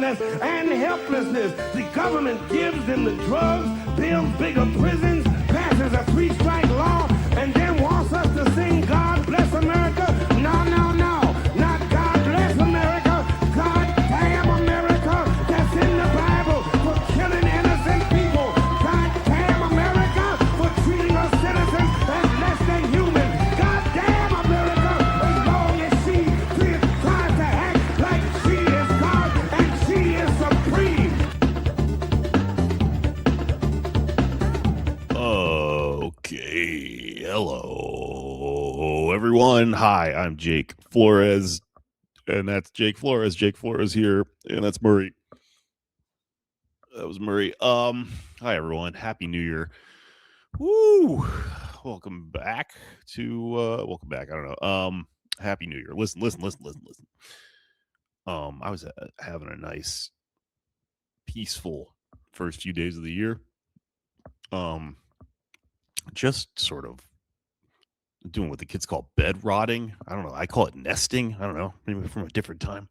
powerlessness and helplessness. The government gives them the drugs, builds bigger prisons, passes a three-strike law, and then wants us to sing God Bless America. No, no, no. Not God Bless America. God damn America. That's in the Bible for killing innocent people. God damn America for treating us citizens as less than human. God damn America as long as she tries to act like she is God and she is supreme. Okay, hello everyone. Hi, I'm Jake Flores, and that's Jake Flores. Jake Flores here, and that's Murray. That was Murray. Hi everyone. Happy New Year. Woo! Welcome back to welcome back. I don't know. Happy New Year. Listen. I was having a nice, peaceful first few days of the year. Just sort of doing what the kids call bed rotting. I don't know. I call it nesting. I don't know. Maybe from a different time.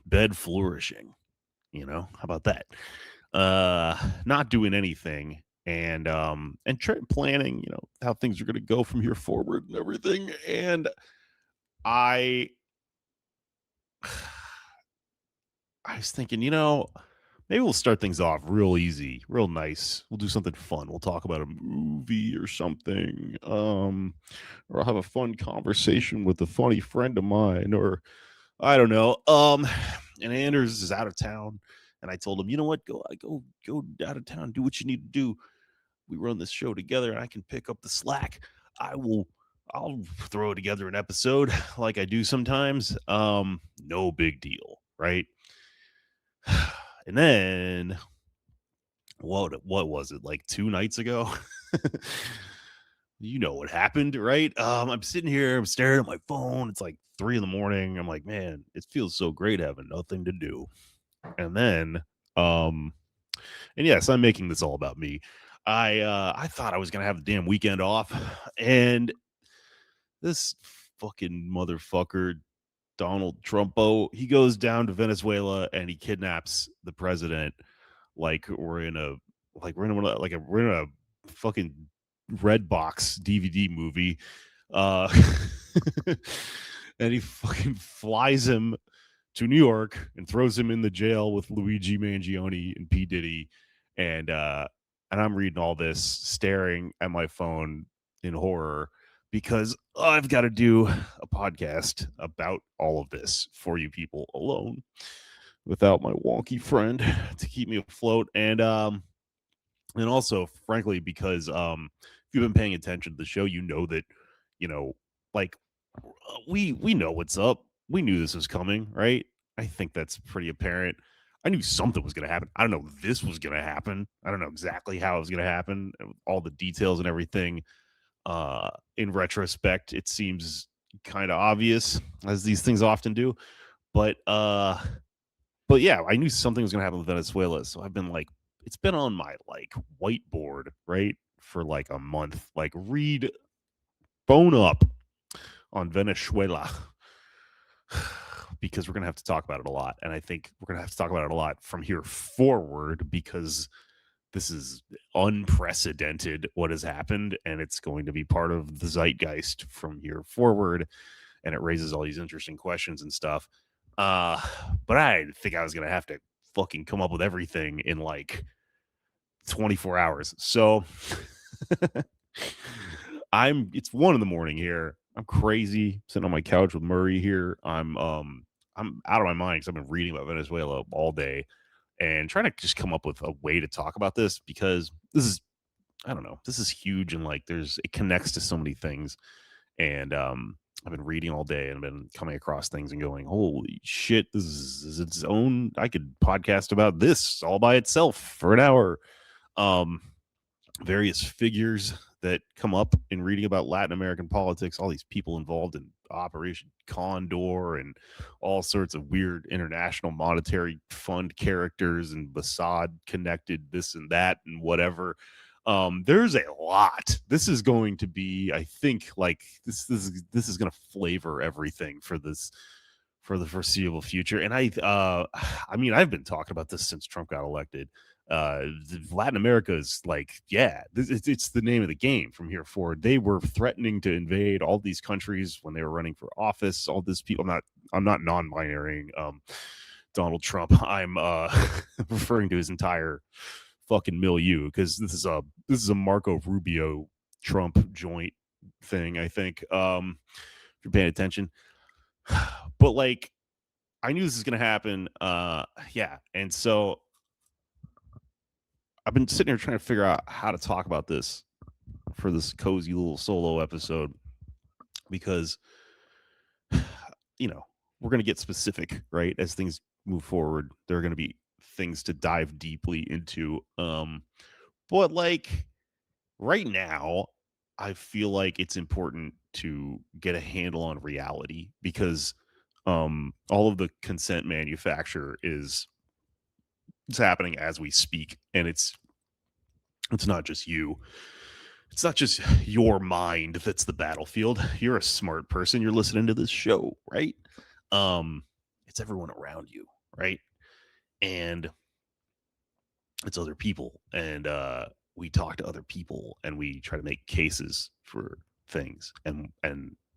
Bed flourishing. How about that? Not doing anything and planning, how things are going to go from here forward and everything. And I was thinking, maybe we'll start things off real easy, real nice. We'll do something fun. We'll talk about a movie or something. Or I'll have a fun conversation with a funny friend of mine, or I don't know. And Anders is out of town, and I told him, you know what, go out of town, do what you need to do. We run this show together, and I can pick up the slack. I'll throw together an episode like I do sometimes. No big deal, right? And then what was it, like 2 nights ago? You know what happened, right? I'm sitting here, I'm staring at my phone. It's like 3 a.m. I'm like, man, it feels so great having nothing to do. And then, and yes, I'm making this all about me. I thought I was gonna have the damn weekend off, and this fucking motherfucker, Donald Trumpo, he goes down to Venezuela and he kidnaps the president. We're in a fucking red box DVD movie. And he fucking flies him to New York and throws him in the jail with Luigi Mangione and P. Diddy. And I'm reading all this, staring at my phone in horror, because I've got to do a podcast about all of this for you people alone without my wonky friend to keep me afloat. And also, frankly, because if you've been paying attention to the show, you know that, we know what's up. We knew this was coming, right? I think that's pretty apparent. I knew something was going to happen. I don't know if this was going to happen. I don't know exactly how it was going to happen, all the details and everything. In retrospect, it seems kind of obvious, as these things often do. But yeah, I knew something was going to happen with Venezuela. So I've been it's been on my whiteboard, right, for a month. Read Bone Up on Venezuela. Because we're going to have to talk about it a lot. And I think we're going to have to talk about it a lot from here forward, because this is unprecedented what has happened, and it's going to be part of the zeitgeist from here forward. And it raises all these interesting questions and stuff. But I think I was going to have to fucking come up with everything in 24 hours. So it's 1 a.m. here. I'm crazy, sitting on my couch with Murray here. I'm out of my mind because I've been reading about Venezuela all day and trying to just come up with a way to talk about this, because this is, I don't know, this is huge, and it connects to so many things. And I've been reading all day and been coming across things and going, holy shit, this is its own. I could podcast about this all by itself for an hour. Various figures that come up in reading about Latin American politics, all these people involved in Operation Condor and all sorts of weird international monetary fund characters and Mossad connected this and that and whatever. There's a lot. This is going to be, I think, this is going to flavor everything for this for the foreseeable future. And I mean, I've been talking about this since Trump got elected. Latin America is like, yeah, it's the name of the game from here forward. They were threatening to invade all these countries when they were running for office. All these people, I'm not non-binarying Donald Trump. I'm referring to his entire fucking milieu, because this is a Marco Rubio Trump joint thing, I think. If you're paying attention. But like, I knew this was gonna happen. Yeah. And so I've been sitting here trying to figure out how to talk about this for this cozy little solo episode, because we're gonna get specific, right? As things move forward, there are gonna be things to dive deeply into. But like right now, I feel like it's important to get a handle on reality, because all of the consent manufacture is happening as we speak, and it's not just you. It's not just your mind that's the battlefield. You're a smart person. You're listening to this show, right? It's everyone around you, right? And it's other people, and we talk to other people, and we try to make cases for things, and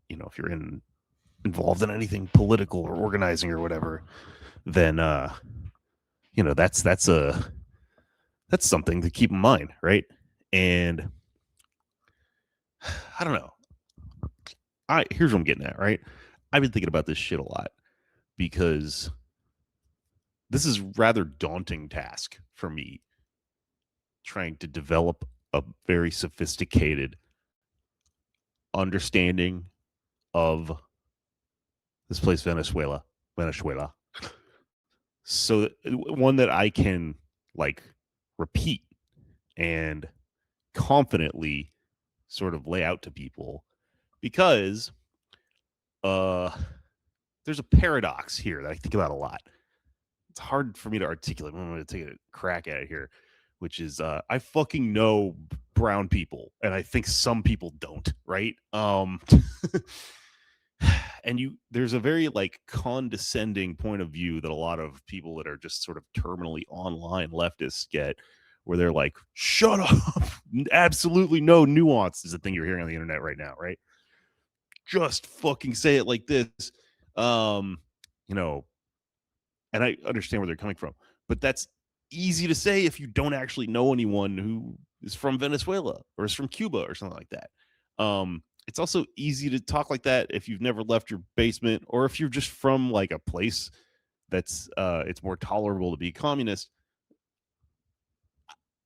if you're involved in anything political or organizing or whatever, then that's something to keep in mind, right? And I don't know. Here's what I'm getting at, right? I've been thinking about this shit a lot, because this is a rather daunting task for me, trying to develop a very sophisticated understanding of this place, Venezuela, so one that I can like repeat and confidently sort of lay out to people, because there's a paradox here that I think about a lot. It's hard for me to articulate. I'm going to take a crack at it here, which is I fucking know brown people, and I think some people don't, right? And there's a very like condescending point of view that a lot of people that are just sort of terminally online leftists get, where they're like, shut up. Absolutely no nuance is the thing you're hearing on the internet right now, right? Just fucking say it like this. And I understand where they're coming from, but that's easy to say if you don't actually know anyone who is from Venezuela or is from Cuba or something like that. It's also easy to talk like that if you've never left your basement, or if you're just from like a place that's it's more tolerable to be communist.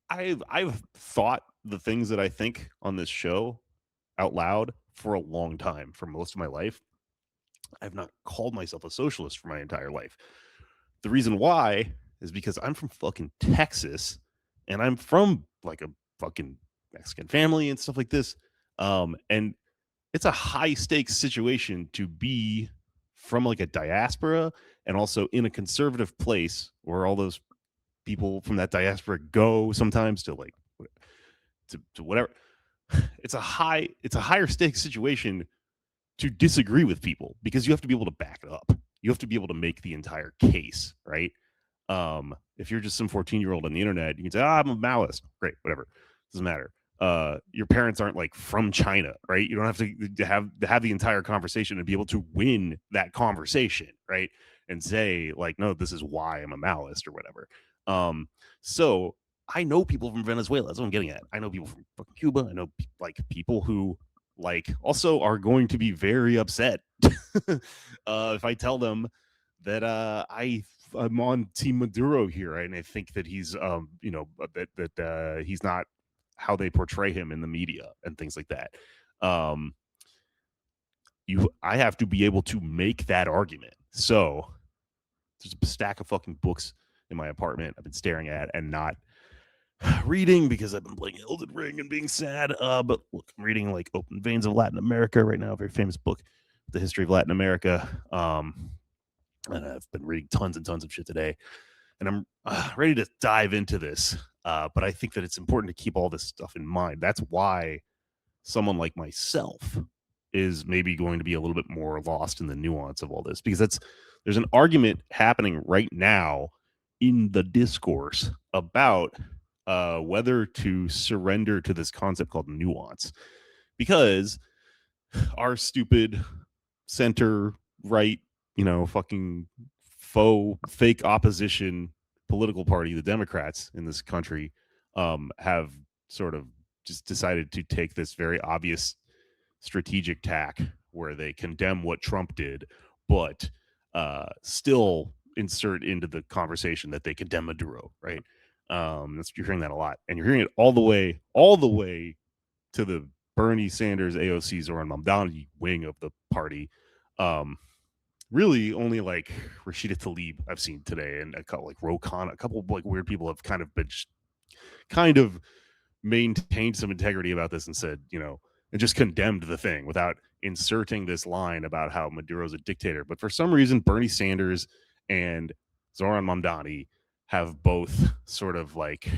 I've thought the things that I think on this show out loud for a long time, for most of my life. I've not called myself a socialist for my entire life. The reason why is because I'm from fucking Texas, and I'm from like a fucking Mexican family and stuff like this. And it's a high stakes situation to be from like a diaspora, and also in a conservative place where all those people from that diaspora go sometimes to like to whatever. It's a higher stakes situation to disagree with people, because you have to be able to back it up. You have to be able to make the entire case, right? If you're just some 14-year-old on the internet, you can say, I'm a Maoist. Great, whatever. Doesn't matter. Your parents aren't like from China, right? You don't have to have the entire conversation and be able to win that conversation, right? And say like, no, this is why I'm a Maoist or whatever. So I know people from Venezuela. That's what I'm getting at. I know people from fucking Cuba. I know like people who like also are going to be very upset if I tell them that I'm on Team Maduro here, and I think that he's that he's not how they portray him in the media and things like that. I have to be able to make that argument. So there's a stack of fucking books in my apartment I've been staring at and not reading, because I've been playing Elden Ring and being sad. But look, I'm reading like Open Veins of Latin America right now, a very famous book, the history of Latin America. And I've been reading tons and tons of shit today, and I'm ready to dive into this. But I think that it's important to keep all this stuff in mind. That's why someone like myself is maybe going to be a little bit more lost in the nuance of all this, because there's an argument happening right now in the discourse about whether to surrender to this concept called nuance, because our stupid center right, fucking fake opposition political party, the Democrats in this country, have sort of just decided to take this very obvious strategic tack where they condemn what Trump did, but still insert into the conversation that they condemn Maduro, right? You're hearing that a lot, and you're hearing it all the way to the Bernie Sanders, AOC, Zoran Mamdani wing of the party. Really, only like Rashida Tlaib I've seen today, and a couple like Rokan, a couple of like weird people have kind of maintained some integrity about this and said, and just condemned the thing without inserting this line about how Maduro's a dictator. But for some reason, Bernie Sanders and Zoran Mamdani have both sort of like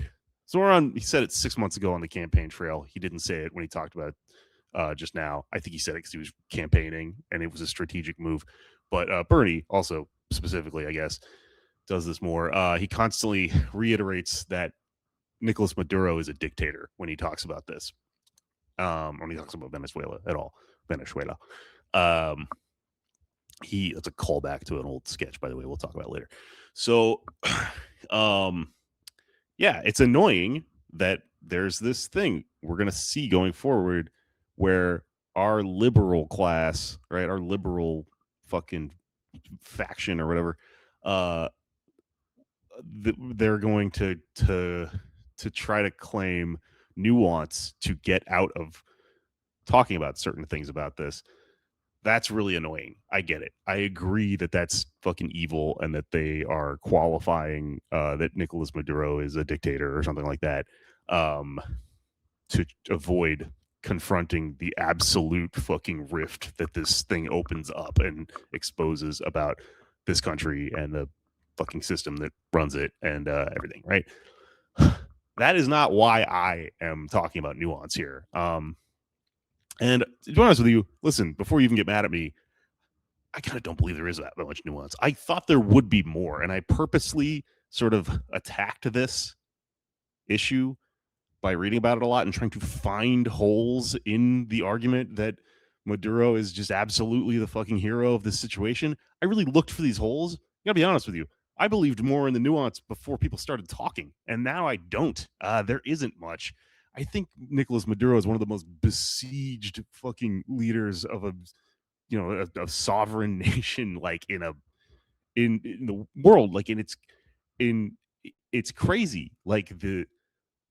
Zoran. He said it 6 months ago on the campaign trail. He didn't say it when he talked about it just now. I think he said it because he was campaigning and it was a strategic move. But Bernie also specifically, I guess, does this more. He constantly reiterates that Nicolas Maduro is a dictator when he talks about this. When he talks about Venezuela at all. Venezuela. It's a callback to an old sketch, by the way, we'll talk about later. So yeah, it's annoying that there's this thing we're gonna see going forward where our liberal class, right, our liberal fucking faction or whatever, they're going to try to claim nuance to get out of talking about certain things about this. That's really annoying. I get it. I agree that that's fucking evil and that they are qualifying that Nicolas Maduro is a dictator or something like that, to avoid confronting the absolute fucking rift that this thing opens up and exposes about this country and the fucking system that runs it and everything, right? That is not why I am talking about nuance here. And to be honest with you, listen, before you even get mad at me, I kind of don't believe there is that much nuance. I thought there would be more, and I purposely sort of attacked this issue by reading about it a lot and trying to find holes in the argument that Maduro is just absolutely the fucking hero of this situation. I really looked for these holes. I gotta be honest with you. I believed more in the nuance before people started talking, and now I don't. There isn't much. I think Nicolas Maduro is one of the most besieged fucking leaders of a sovereign nation, like in the world, like it's crazy, like the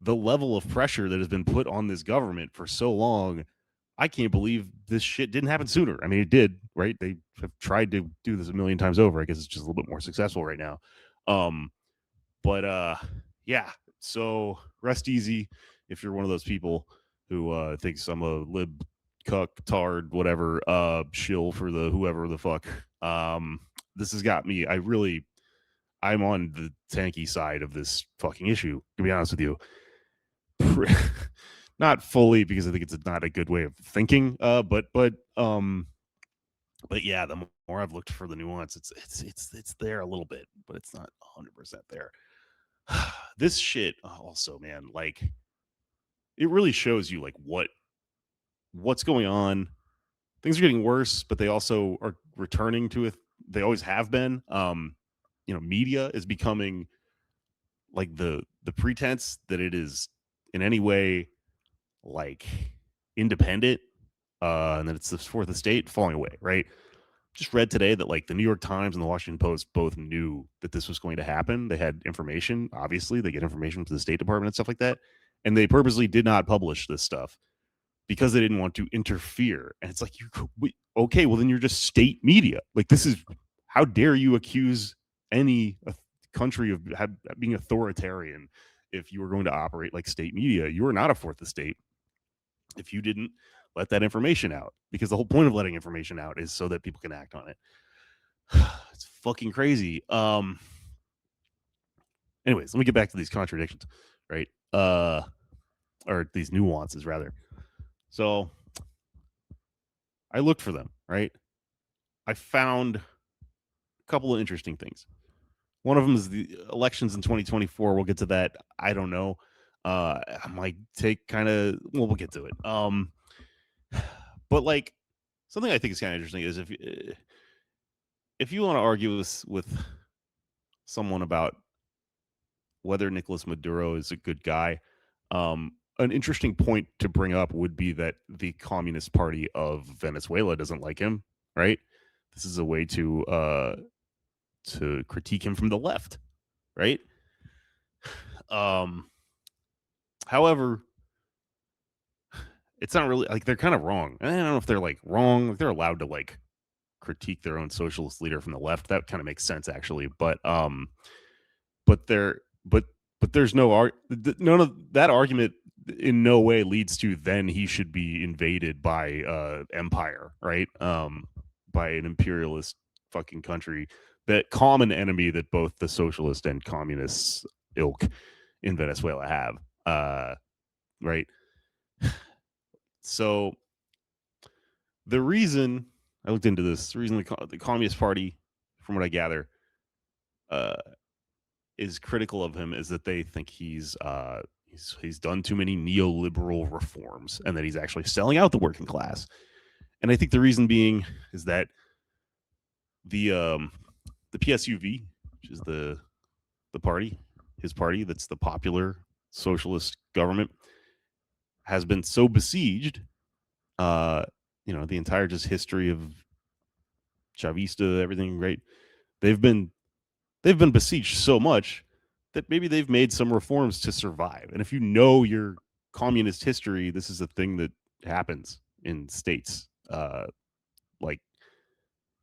level of pressure that has been put on this government for so long. I can't believe this shit didn't happen sooner. I mean, it did, right? They have tried to do this a million times over. I guess it's just a little bit more successful right now. But yeah, so rest easy if you're one of those people who thinks I'm a lib cuck tard whatever shill for the whoever the fuck. This has got me. I'm on the tanky side of this fucking issue, to be honest with you. Not fully, because I think it's not a good way of thinking, but yeah, the more I've looked for the nuance, it's there a little bit, but it's not 100% there. This shit also, man, like it really shows you like what's going on. Things are getting worse, but they also are returning to it. They always have been. Media is becoming like the pretense that it is in any way like independent, and that it's the fourth estate falling away, right? Just read today that like the New York Times and the Washington Post both knew that this was going to happen. They had information. Obviously, they get information from the State Department and stuff like that, and they purposely did not publish this stuff because they didn't want to interfere. And it's like, okay, well then you're just state media. Like this is, how dare you accuse any country of being authoritarian if you were going to operate like state media? You are not a fourth estate if you didn't let that information out, because the whole point of letting information out is so that people can act on it. It's fucking crazy. Anyways, let me get back to these contradictions, right? Or these nuances rather. So I looked for them, right? I found a couple of interesting things. One of them is the elections in 2024. We'll get to that. I don't know. I might take kind of. Well, we'll get to it. But like something I think is kind of interesting is if you want to argue with someone about whether Nicolas Maduro is a good guy, an interesting point to bring up would be that the Communist Party of Venezuela doesn't like him. Right? This is a way to critique him from the left. Right? Um, however, it's not really like they're kind of wrong. I don't know if they're like wrong. Like, they're allowed to like critique their own socialist leader from the left. That kind of makes sense actually. But there, but there's none of that argument in no way leads to then he should be invaded by empire, right? By an imperialist fucking country, that common enemy that both the socialist and communist ilk in Venezuela have. Right. So the reason I looked into this, the reason the Communist Party, from what I gather, uh, is critical of him is that they think he's done too many neoliberal reforms and that he's actually selling out the working class. And I think the reason being is that the PSUV, which is the party, his party, that's the popular socialist government, has been so besieged. The entire just history of Chavista, everything, right? They've been they've been besieged so much that maybe they've made some reforms to survive. And if you know your communist history, this is a thing that happens in states. Like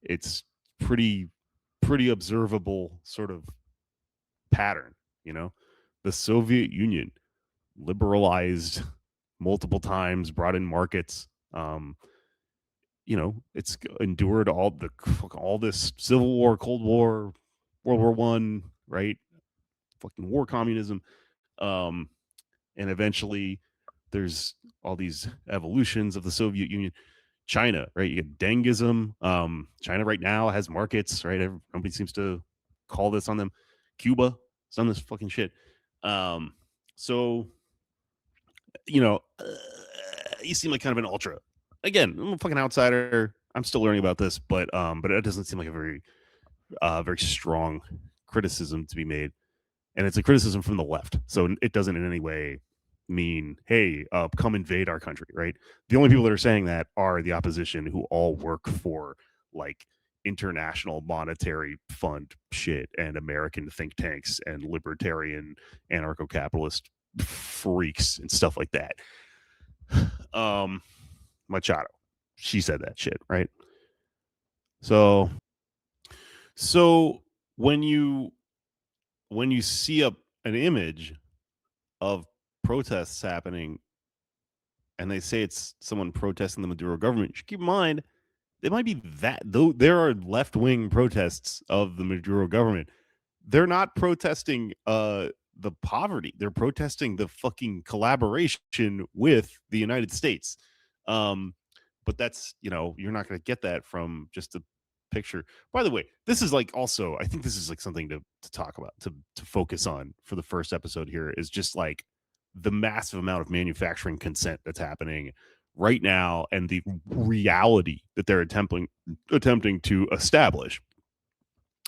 it's pretty observable sort of pattern. You know, the Soviet Union liberalized multiple times, brought in markets. It's endured all this Civil War, Cold War, World War One, right? Fucking war communism. Um, and eventually there's all these evolutions of the Soviet Union. China, right? You get Dengism. China right now has markets, right? Nobody seems to call this on them. Cuba, some of this fucking shit. So you know, uh, you seem like kind of an ultra. Again, I'm a fucking outsider. I'm still learning about this, but it doesn't seem like a very strong criticism to be made, and it's a criticism from the left. So it doesn't in any way mean, hey, come invade our country, right? The only people that are saying that are the opposition, who all work for like international monetary fund shit and American think tanks and libertarian anarcho-capitalist freaks and stuff like that. Machado, she said that shit, right? So so when you see an image of protests happening and they say it's someone protesting the Maduro government, you should keep in mind it might be that, though there are left-wing protests of the Maduro government. They're not protesting the poverty. They're protesting the fucking collaboration with the United States. Um, but that's, you're not going to get that from just a picture. By the way, this is like also, I think this is like something to talk about, to focus on for the first episode here, is just like the massive amount of manufacturing consent that's happening right now and the reality that they're attempting to establish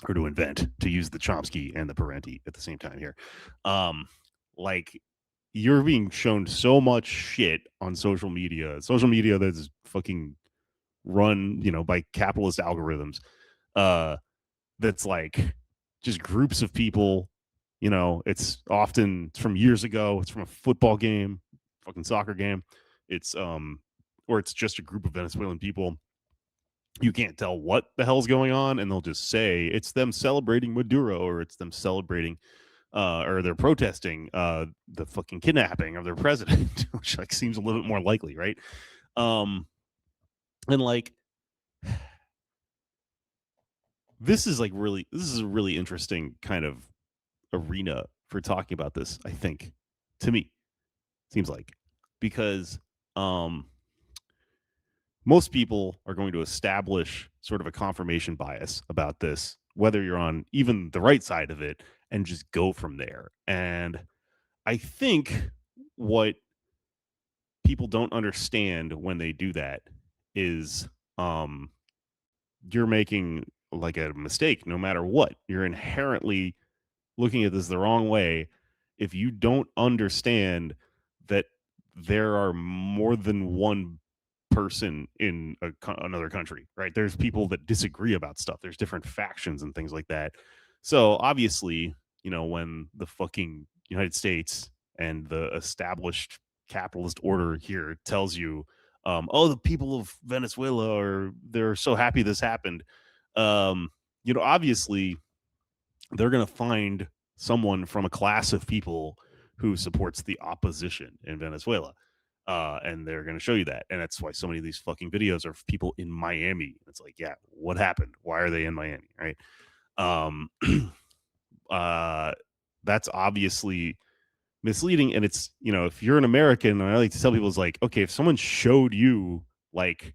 or to invent, to use the Chomsky and the Parenti at the same time here. Like, you're being shown so much shit on social media that's fucking run, by capitalist algorithms. That's like just groups of people. It's often from years ago. It's from a football game, fucking soccer game. It's or it's just a group of Venezuelan people. You can't tell what the hell's going on, and they'll just say it's them celebrating Maduro, or it's them celebrating or they're protesting the fucking kidnapping of their president, which like seems a little bit more likely, right? And like this is a really interesting kind of arena for talking about this, I think, to me, seems like, because most people are going to establish sort of a confirmation bias about this, whether you're on even the right side of it, and just go from there. And I think what people don't understand when they do that is um, you're making like a mistake no matter what. You're inherently looking at this the wrong way if you don't understand that there are more than one person in another country, right? There's people that disagree about stuff. There's different factions and things like that. So obviously, when the fucking United States and the established capitalist order here tells you, oh, the people of Venezuela they're so happy this happened. Um, obviously they're going to find someone from a class of people who supports the opposition in Venezuela. And they're going to show you that. And that's why so many of these fucking videos are of people in Miami. It's like, yeah, what happened? Why are they in Miami? Right. Um, uh, that's obviously misleading. And it's, if you're an American, and I like to tell people, is like, okay, if someone showed you like,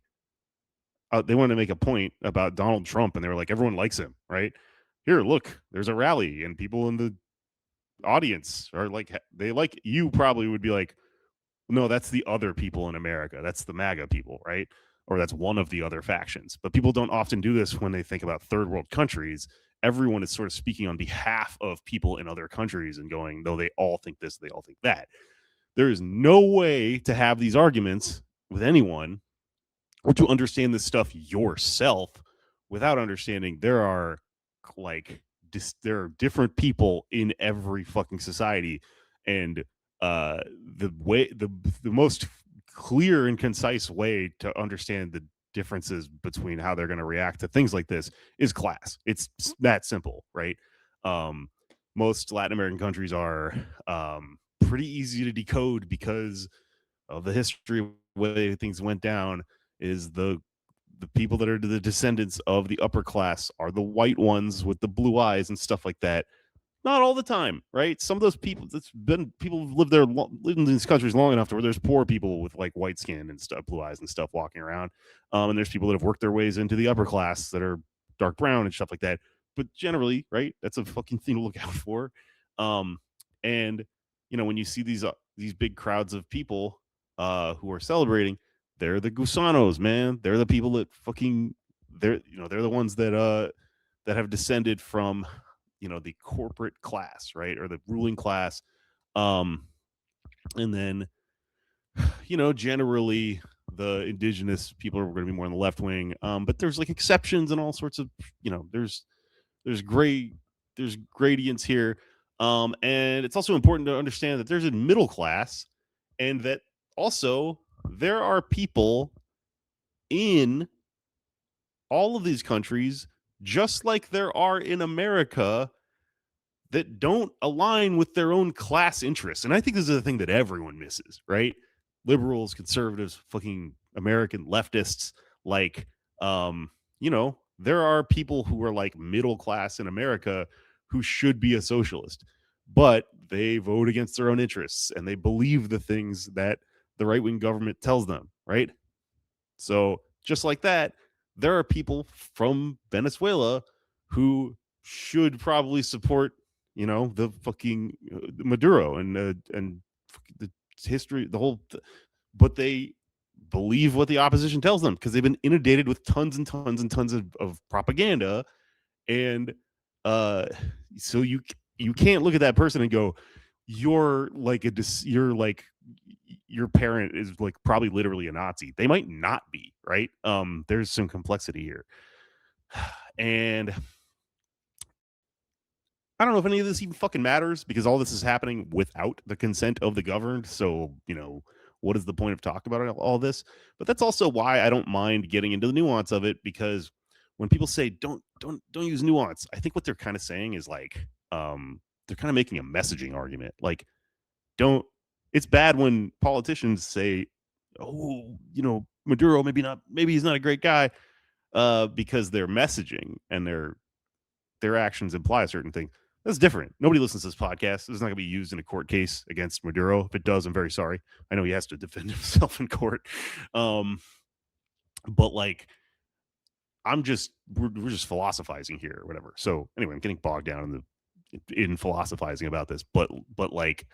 they wanted to make a point about Donald Trump and they were like, everyone likes him, right? Here, look, there's a rally and people in the audience are like, they like you probably would be like, no, that's the other people in America. That's the MAGA people, right? Or that's one of the other factions. But people don't often do this when they think about third world countries. Everyone is sort of speaking on behalf of people in other countries and going, no, they all think this, they all think that. There is no way to have these arguments with anyone or to understand this stuff yourself without understanding there are like there are different people in every fucking society, and uh the way the most clear and concise way to understand the differences between how they're going to react to things like this is class. It's that simple, right? um Most Latin American countries are pretty easy to decode because of the history way things went down. Is the people that are the descendants of the upper class are the white ones with the blue eyes and stuff like that. Not all the time, right? Some of those people, that's been people who've lived there, lived in these countries long enough to where there's poor people with like white skin and stuff, blue eyes and stuff walking around. And there's people that have worked their ways into the upper class that are dark brown and stuff like that. But generally, right, that's a fucking thing to look out for. Um, and when you see these big crowds of people who are celebrating, they're the gusanos, man. They're the people that fucking they're the ones that have descended from the corporate class, right, or the ruling class. um and then generally the indigenous people are going to be more on the left wing, but there's like exceptions and all sorts of there's gray there's gradients here. And it's also important to understand that there's a middle class, and that also there are people in all of these countries, just like there are in America, that don't align with their own class interests. And I think this is the thing that everyone misses, right? Liberals, conservatives, fucking American leftists, like, there are people who are like middle class in America who should be a socialist, but they vote against their own interests and they believe the things that the right wing government tells them, right? So just like that, there are people from Venezuela who should probably support, the fucking Maduro and the history, the whole, but they believe what the opposition tells them because they've been inundated with tons and tons and tons of propaganda. And uh, so you can't look at that person and go, you're like you're like your parent is like probably literally a Nazi. They might not be, right? There's some complexity here. And I don't know if any of this even fucking matters because all this is happening without the consent of the governed. So, what is the point of talking about all this? But that's also why I don't mind getting into the nuance of it, because when people say don't use nuance, I think what they're kind of saying is like they're kind of making a messaging argument. Like, don't it's bad when politicians say, oh, Maduro maybe he's not a great guy, because their messaging and their actions imply a certain thing. That's different. Nobody listens to this podcast. This is not going to be used in a court case against Maduro. If it does, I'm very sorry. I know he has to defend himself in court. But like, we're just philosophizing here or whatever. So anyway, I'm getting bogged down in philosophizing about this, but like,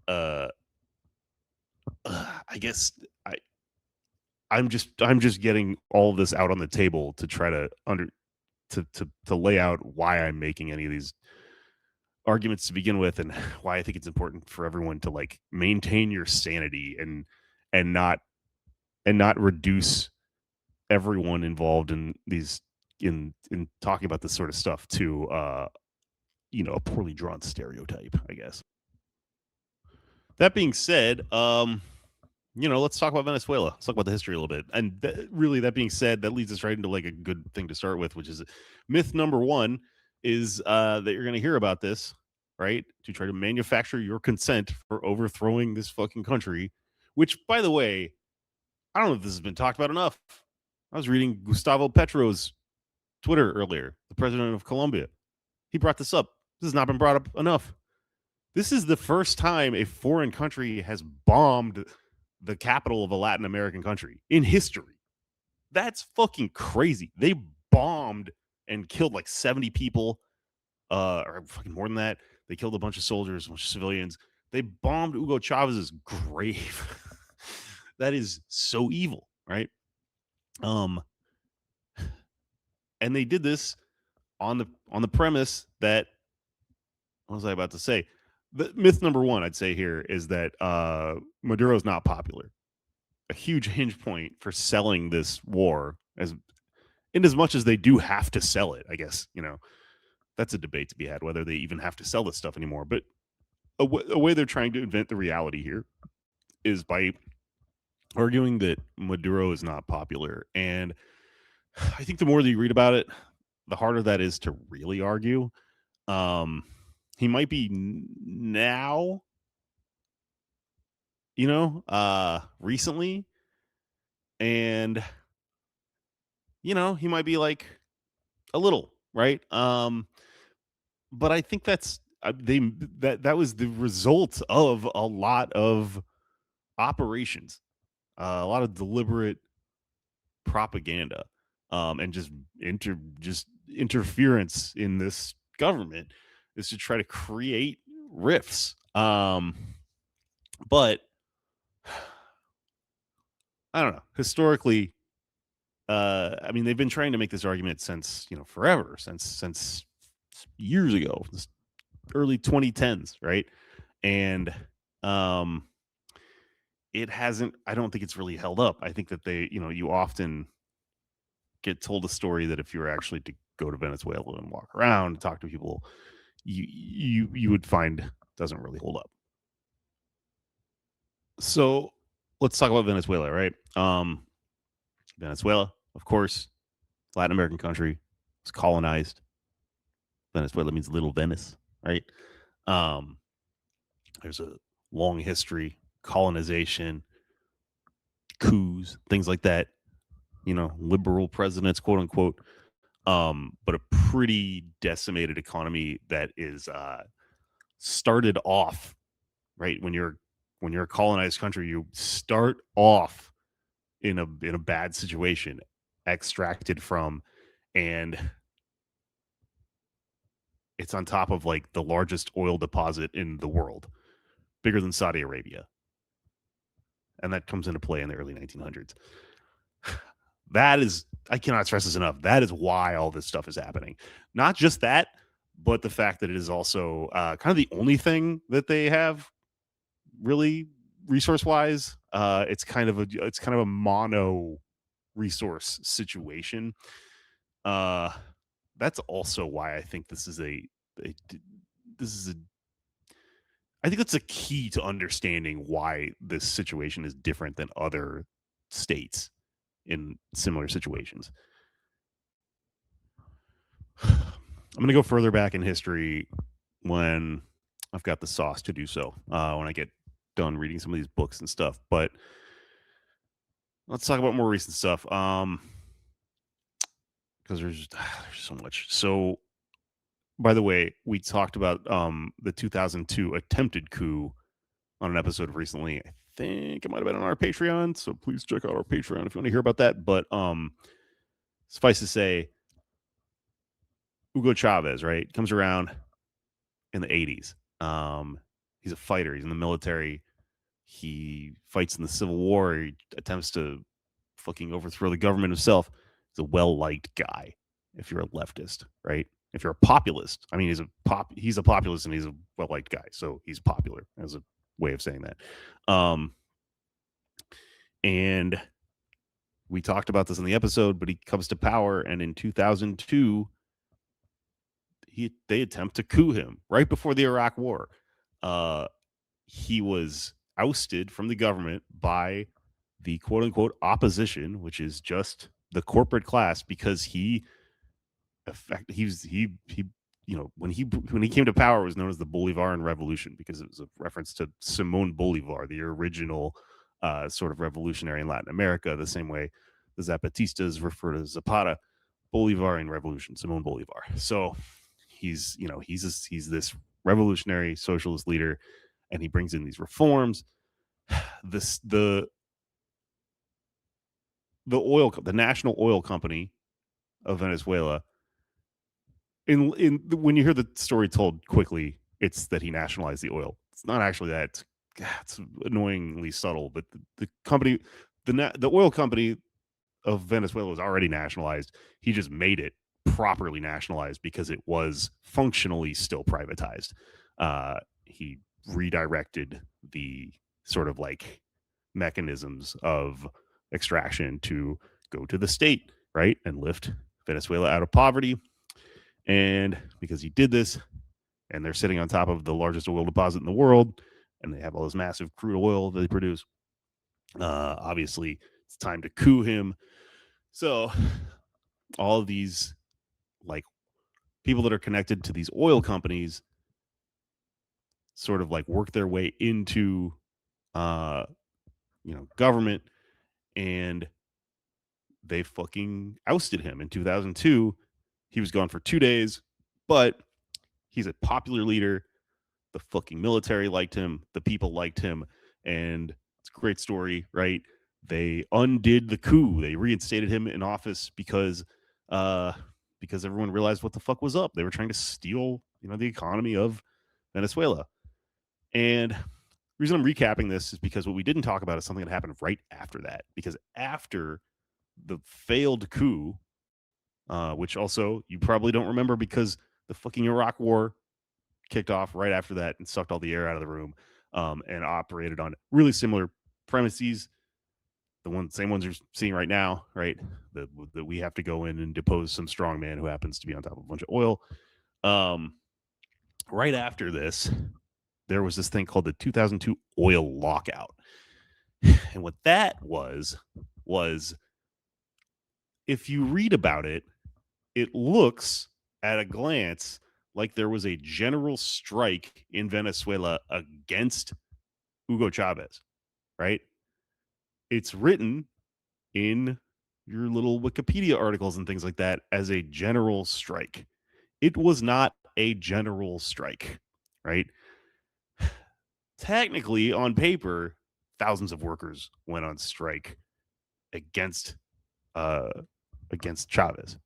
uh, I guess I I'm just getting all of this out on the table to try to to lay out why I'm making any of these arguments to begin with, and why I think it's important for everyone to like maintain your sanity and not and not reduce everyone involved in these in talking about this sort of stuff to a poorly drawn stereotype, I guess. That being said, let's talk about Venezuela. Let's talk about the history a little bit. And really, that being said, that leads us right into like a good thing to start with, which is myth number one is that you're going to hear about this, right? To try to manufacture your consent for overthrowing this fucking country, which, by the way, I don't know if this has been talked about enough. I was reading Gustavo Petro's Twitter earlier, the president of Colombia. He brought this up. This has not been brought up enough. This is the first time a foreign country has bombed the capital of a Latin American country in history. That's fucking crazy. They bombed and killed like 70 people, or fucking more than that. They killed a bunch of soldiers, a bunch of civilians. They bombed Hugo Chavez's grave. That is so evil, right? And they did this on the premise that, what was I about to say? The myth number one I'd say here is that Maduro is not popular. A huge hinge point for selling this war, as in as much as they do have to sell it. I guess that's a debate to be had whether they even have to sell this stuff anymore. But a way they're trying to invent the reality here is by arguing that Maduro is not popular. And I think the more that you read about it, the harder that is to really argue. He might be now, recently, and he might be like a little, right? But I think that's that was the result of a lot of operations, a lot of deliberate propaganda, and just interference in this government is to try to create rifts. But I don't know. Historically, I mean, they've been trying to make this argument since forever, since years ago, early 2010s, right? And it hasn't. I don't think it's really held up. I think that you often get told a story that if you were actually to go to Venezuela and walk around and talk to people, you would find doesn't really hold up. So let's talk about Venezuela, right? Venezuela, of course, Latin American country, was colonized. Venezuela means little Venice, right? Um, there's a long history, colonization, coups, things like that. Liberal presidents, quote unquote. But a pretty decimated economy that is started off right when you're a colonized country, you start off in a bad situation, extracted from, and it's on top of like the largest oil deposit in the world, bigger than Saudi Arabia, and that comes into play in the early 1900s. That is, I cannot stress this enough. That is why all this stuff is happening. Not just that, but the fact that it is also kind of the only thing that they have really resource wise. It's kind of a mono resource situation. That's also why I think this is this is a I think that's a key to understanding why this situation is different than other states in similar situations. I'm going to go further back in history when I've got the sauce to do so, when I get done reading some of these books and stuff. But let's talk about more recent stuff. Because there's so much. So, by the way, we talked about the 2002 attempted coup on an episode recently. I think it might have been on our Patreon. So please check out our Patreon if you want to hear about that. But suffice to say, Hugo Chavez, right, comes around in the 80s. He's a fighter. He's in the military. He fights in the Civil War. He attempts to fucking overthrow the government himself. He's a well-liked guy if you're a leftist, right? If you're a populist, I mean, he's a populist and he's a well-liked guy, so he's popular as a way of saying that. And we talked about this in the episode, but he comes to power, and in 2002, they attempt to coup him right before the Iraq War. He was ousted from the government by the quote unquote opposition, which is just the corporate class, because he when he came to power, it was known as the Bolivarian Revolution because it was a reference to Simon Bolivar, the original sort of revolutionary in Latin America, the same way the Zapatistas refer to Zapata. Bolivarian Revolution, Simon Bolivar. So he's this revolutionary socialist leader, and he brings in these reforms. The national oil company of Venezuela. When you hear the story told quickly, it's that he nationalized the oil. It's not actually that. It's annoyingly subtle, but the company, the oil company of Venezuela was already nationalized. He just made it properly nationalized because it was functionally still privatized. He redirected the sort of like mechanisms of extraction to go to the state, right, and lift Venezuela out of poverty. And because he did this, and they're sitting on top of the largest oil deposit in the world, and they have all this massive crude oil that they produce, obviously it's time to coup him. So all of these like people that are connected to these oil companies sort of like work their way into government, and they fucking ousted him in 2002. He was gone for 2 days, but he's a popular leader. The fucking military liked him, the people liked him, and it's a great story, right? They undid the coup. They reinstated him in office because everyone realized what the fuck was up. They were trying to steal, the economy of Venezuela. And the reason I'm recapping this is because what we didn't talk about is something that happened right after that. Because after the failed coup, which also you probably don't remember because the fucking Iraq War kicked off right after that and sucked all the air out of the room, and operated on really similar premises. The same ones you're seeing right now, right? That we have to go in and depose some strong man who happens to be on top of a bunch of oil. Right after this, there was this thing called the 2002 oil lockout. And what that was if you read about it, it looks at a glance like there was a general strike in Venezuela against Hugo Chavez, right? It's written in your little Wikipedia articles and things like that as a general strike. It was not a general strike, right? Technically, on paper, thousands of workers went on strike against Chavez.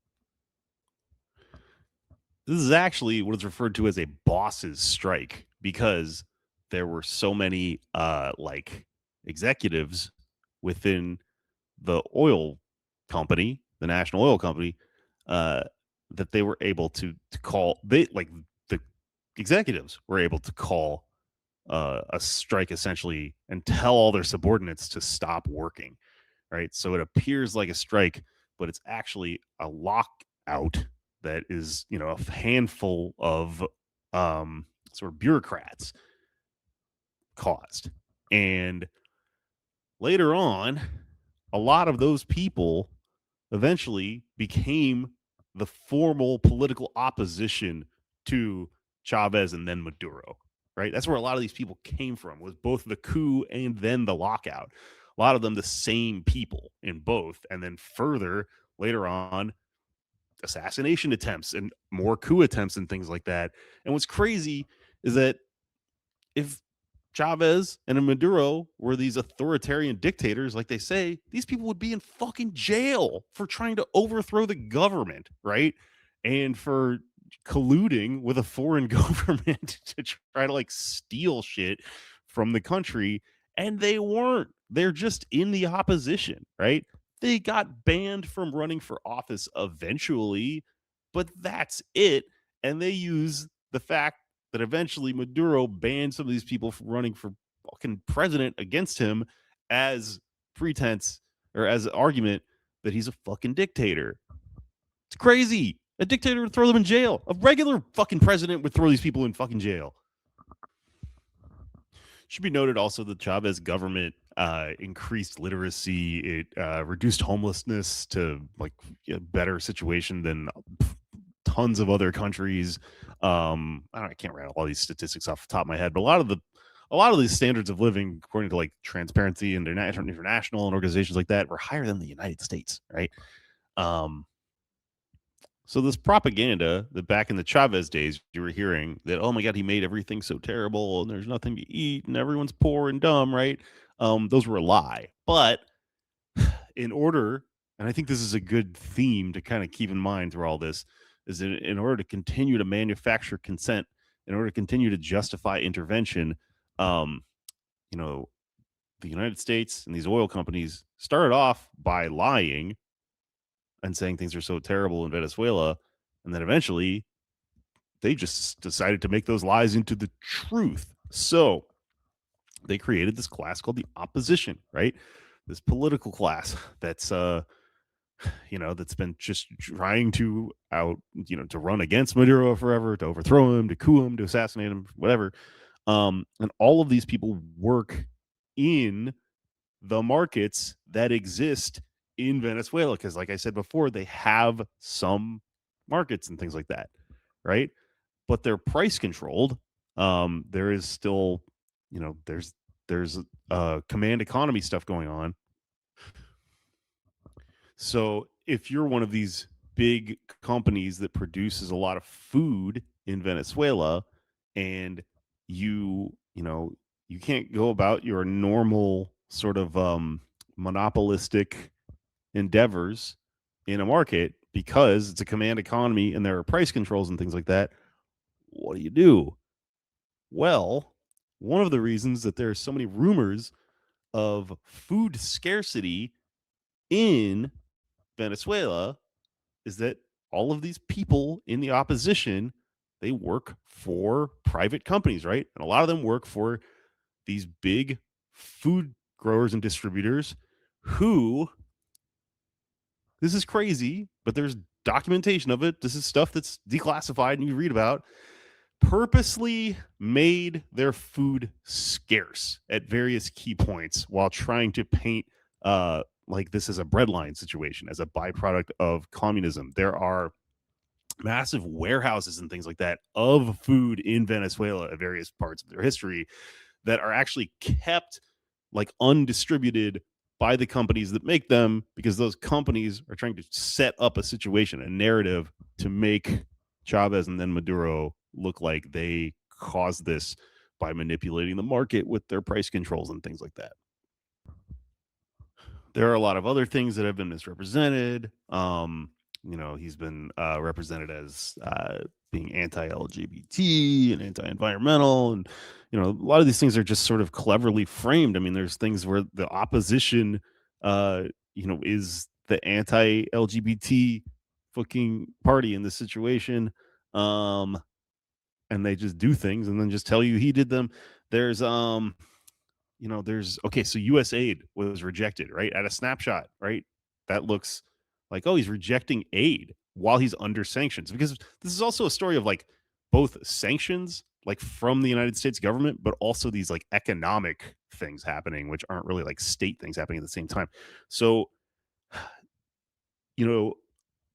This is actually what is referred to as a boss's strike because there were so many executives within the oil company, the national oil company, that they were able to call. The executives were able to call a strike essentially and tell all their subordinates to stop working. Right, so it appears like a strike, but it's actually a lockout that is, a handful of sort of bureaucrats caused. And later on, a lot of those people eventually became the formal political opposition to Chavez and then Maduro, right? That's where a lot of these people came from, was both the coup and then the lockout. A lot of them the same people in both. And then further, later on, assassination attempts and more coup attempts and things like that. And what's crazy is that if Chavez and Maduro were these authoritarian dictators, like they say, these people would be in fucking jail for trying to overthrow the government, right? And for colluding with a foreign government to try to like steal shit from the country. And they weren't. They're just in the opposition, right? They got banned from running for office eventually, but that's it. And they use the fact that eventually Maduro banned some of these people from running for fucking president against him as pretense or as an argument that he's a fucking dictator. It's crazy. A dictator would throw them in jail. A regular fucking president would throw these people in fucking jail. Should be noted also that Chavez government increased literacy. It reduced homelessness to like a better situation than tons of other countries. I can't rattle all these statistics off the top of my head, but a lot of these standards of living, according to like Transparency International and organizations like that, were higher than the United States, right? So this propaganda that back in the Chavez days you were hearing that, oh my God, he made everything so terrible and there's nothing to eat and everyone's poor and dumb, right? Those were a lie. But in order, and I think this is a good theme to kind of keep in mind through all this, is that in order to continue to manufacture consent, in order to continue to justify intervention, um, you know, the United States and these oil companies started off by lying and saying things are so terrible in Venezuela. And then eventually they just decided to make those lies into the truth. So they created this class called the opposition, right? This political class that's that's been just trying to to run against Maduro forever, to overthrow him, to coup him, to assassinate him, whatever. And all of these people work in the markets that exist in Venezuela because, like I said before, they have some markets and things like that, right? But they're price controlled. There is still, there's command economy stuff going on. So if you're one of these big companies that produces a lot of food in Venezuela and you can't go about your normal sort of monopolistic endeavors in a market because it's a command economy and there are price controls and things like that, what do? Well, one of the reasons that there are so many rumors of food scarcity in Venezuela is that all of these people in the opposition, they work for private companies, right? And a lot of them work for these big food growers and distributors who, this is crazy, but there's documentation of it. This is stuff that's declassified and you read about, purposely made their food scarce at various key points while trying to paint like this is a breadline situation as a byproduct of communism. There are massive warehouses and things like that of food in Venezuela at various parts of their history that are actually kept like undistributed by the companies that make them because those companies are trying to set up a situation, a narrative to make Chavez and then Maduro look like they caused this by manipulating the market with their price controls and things like that. There are a lot of other things that have been misrepresented. He's been represented as being anti-LGBT and anti-environmental, and a lot of these things are just sort of cleverly framed. I mean, there's things where the opposition, is the anti-LGBT fucking party in this situation, and they just do things and then just tell you he did them. There's okay, so US aid was rejected, right? At a snapshot, right? That looks like, oh, he's rejecting aid while he's under sanctions. Because this is also a story of like both sanctions, like from the United States government, but also these like economic things happening, which aren't really like state things happening at the same time. So,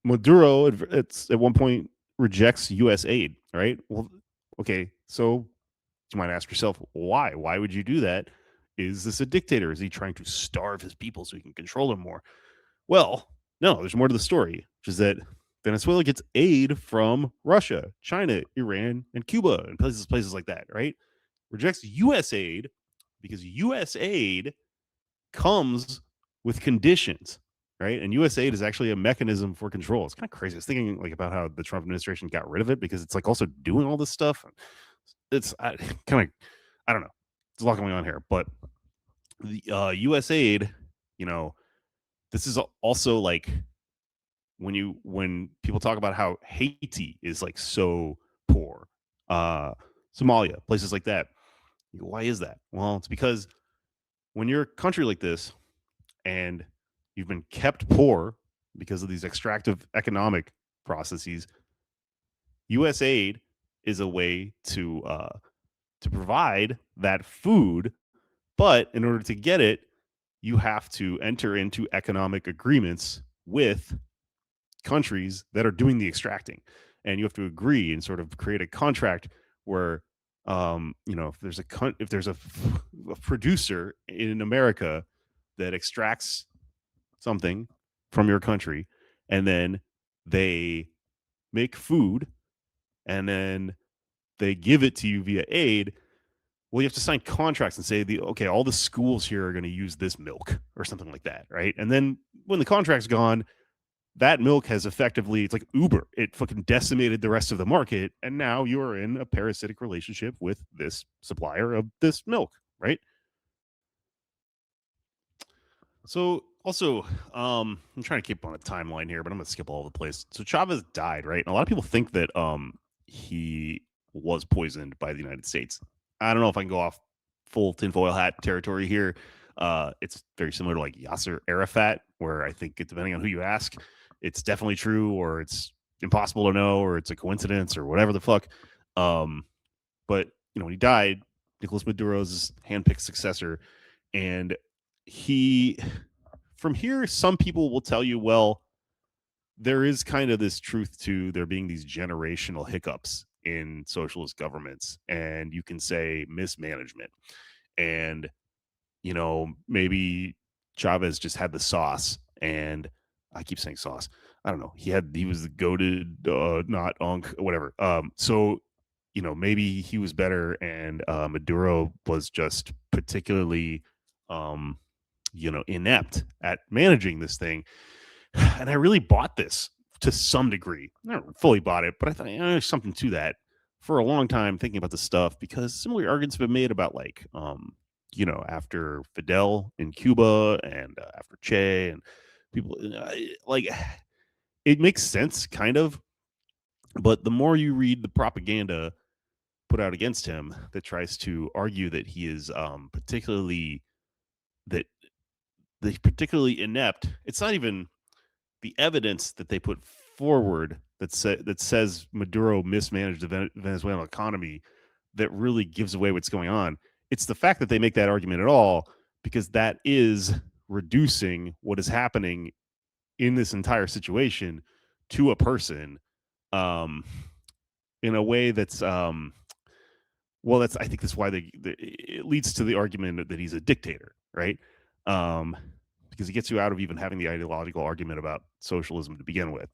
Maduro at one point rejects US aid, right? Well, okay, so you might ask yourself, why? Why would you do that? Is this a dictator? Is he trying to starve his people so he can control them more? Well, no, there's more to the story, which is that Venezuela gets aid from Russia, China, Iran, and Cuba, and places like that, right? rejects U.S. aid because U.S. aid comes with conditions, right? And U.S. aid is actually a mechanism for control. It's kind of crazy. I was thinking like about how the Trump administration got rid of it because it's like also doing all this stuff. It's kind of, I don't know. There's a lot going on here, but the U.S. aid, you know, this is also like when people talk about how Haiti is like so poor, uh, Somalia, places like that. Why is that? Well, it's because when you're a country like this and you've been kept poor because of these extractive economic processes, U.S. aid is a way to provide that food, but in order to get it, you have to enter into economic agreements with countries that are doing the extracting, and you have to agree and sort of create a contract where if there's a producer in America that extracts something from your country and then they make food and then they give it to you via aid. Well, you have to sign contracts and say okay, all the schools here are going to use this milk or something like that, right? And then when the contract's gone, that milk has effectively, it's like Uber. It fucking decimated the rest of the market. And now you're in a parasitic relationship with this supplier of this milk, right? So also, I'm trying to keep on a timeline here, but I'm gonna skip all over the place. So Chavez died, right? And a lot of people think that he was poisoned by the United States. I don't know if I can go off full tinfoil hat territory here. It's very similar to like Yasser Arafat, where I think depending on who you ask, it's definitely true, or it's impossible to know, or it's a coincidence, or whatever the fuck. But when he died, Nicolas Maduro's handpicked successor, and he, from here, some people will tell you, well, there is kind of this truth to there being these generational hiccups in socialist governments, and you can say mismanagement, and maybe Chavez just had the sauce, and I keep saying sauce. I don't know. He was the goated, not unk, whatever. So maybe he was better, and Maduro was just particularly, inept at managing this thing. And I really bought this to some degree. I don't fully bought it, but I thought there's something to that for a long time thinking about this stuff, because similar arguments have been made about like, after Fidel in Cuba and after Che and people like, it makes sense kind of, but the more you read the propaganda put out against him that tries to argue that he is that particularly inept, it's not even the evidence that they put forward that says Maduro mismanaged the Venezuelan economy that really gives away what's going on. It's the fact that they make that argument at all, because that is reducing what is happening in this entire situation to a person, um, in a way that's that's, I think that's why it leads to the argument that he's a dictator, right? Um, because it gets you out of even having the ideological argument about socialism to begin with.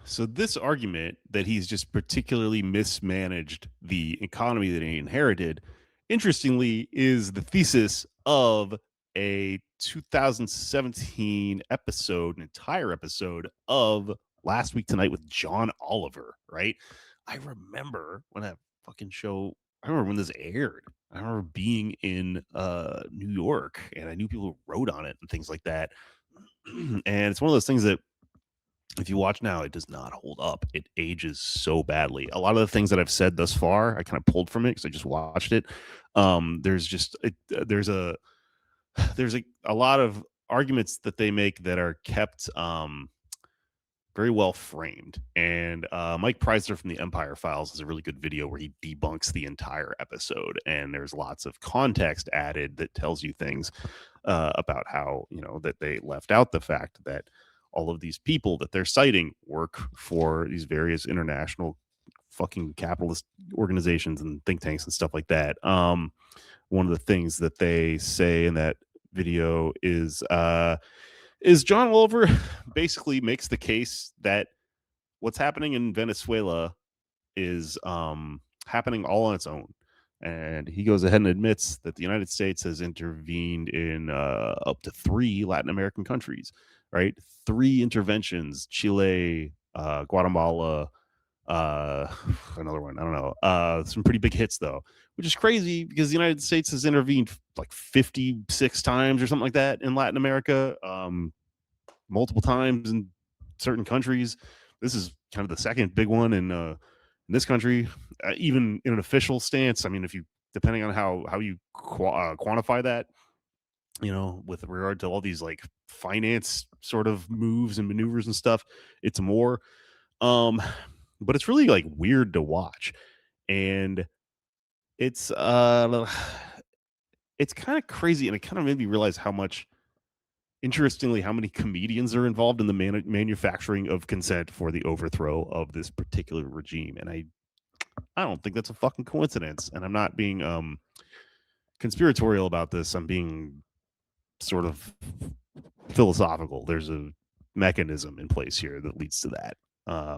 So this argument that he's just particularly mismanaged the economy that he inherited, interestingly, is the thesis of a 2017 episode, an entire episode of Last Week Tonight with John Oliver, right? I remember when that fucking show, I remember when this aired. I remember being in New York, and I knew people who wrote on it and things like that. And it's one of those things that if you watch now, it does not hold up. It ages so badly. A lot of the things that I've said thus far, I kind of pulled from it because I just watched it. There's a lot of arguments that they make that are kept very well framed. And Mike Preisler from the Empire Files has a really good video where he debunks the entire episode, and there's lots of context added that tells you things about how that they left out the fact that all of these people that they're citing work for these various international fucking capitalist organizations and think tanks and stuff like that. One of the things that they say in that video is John Oliver basically makes the case that what's happening in Venezuela is happening all on its own. And he goes ahead and admits that the United States has intervened in up to 3 Latin American countries, right? 3 interventions: Chile, Guatemala, uh, another one. I don't know. Some pretty big hits though, which is crazy because the United States has intervened like 56 times or something like that in Latin America, multiple times in certain countries. This is kind of the second big one in this country, even in an official stance. I mean, if you depending on how you quantify that, with regard to all these like finance sort of moves and maneuvers and stuff, it's more. Um, but it's really like weird to watch, and it's it's kind of crazy, and it kind of made me realize how much, interestingly, how many comedians are involved in the manufacturing of consent for the overthrow of this particular regime. And I don't think that's a fucking coincidence. And I'm not being conspiratorial about this. I'm being sort of philosophical. There's a mechanism in place here that leads to that.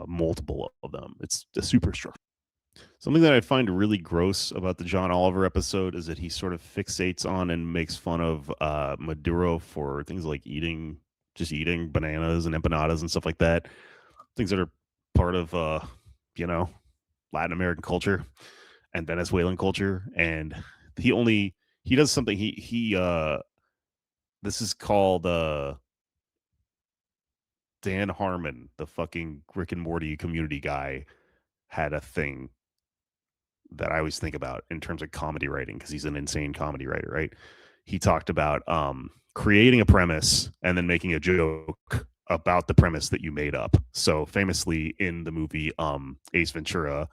Multiple of them. It's a superstructure. Something that I find really gross about the John Oliver episode is that he sort of fixates on and makes fun of Maduro for things like just eating bananas and empanadas and stuff like that. Things that are part of, you know, Latin American culture and Venezuelan culture. And he does something. This is called Dan Harmon, the fucking Rick and Morty community guy, had a thing that I always think about in terms of comedy writing, because he's an insane comedy writer, right? He talked about creating a premise and then making a joke about the premise that you made up. So famously in the movie Ace Ventura,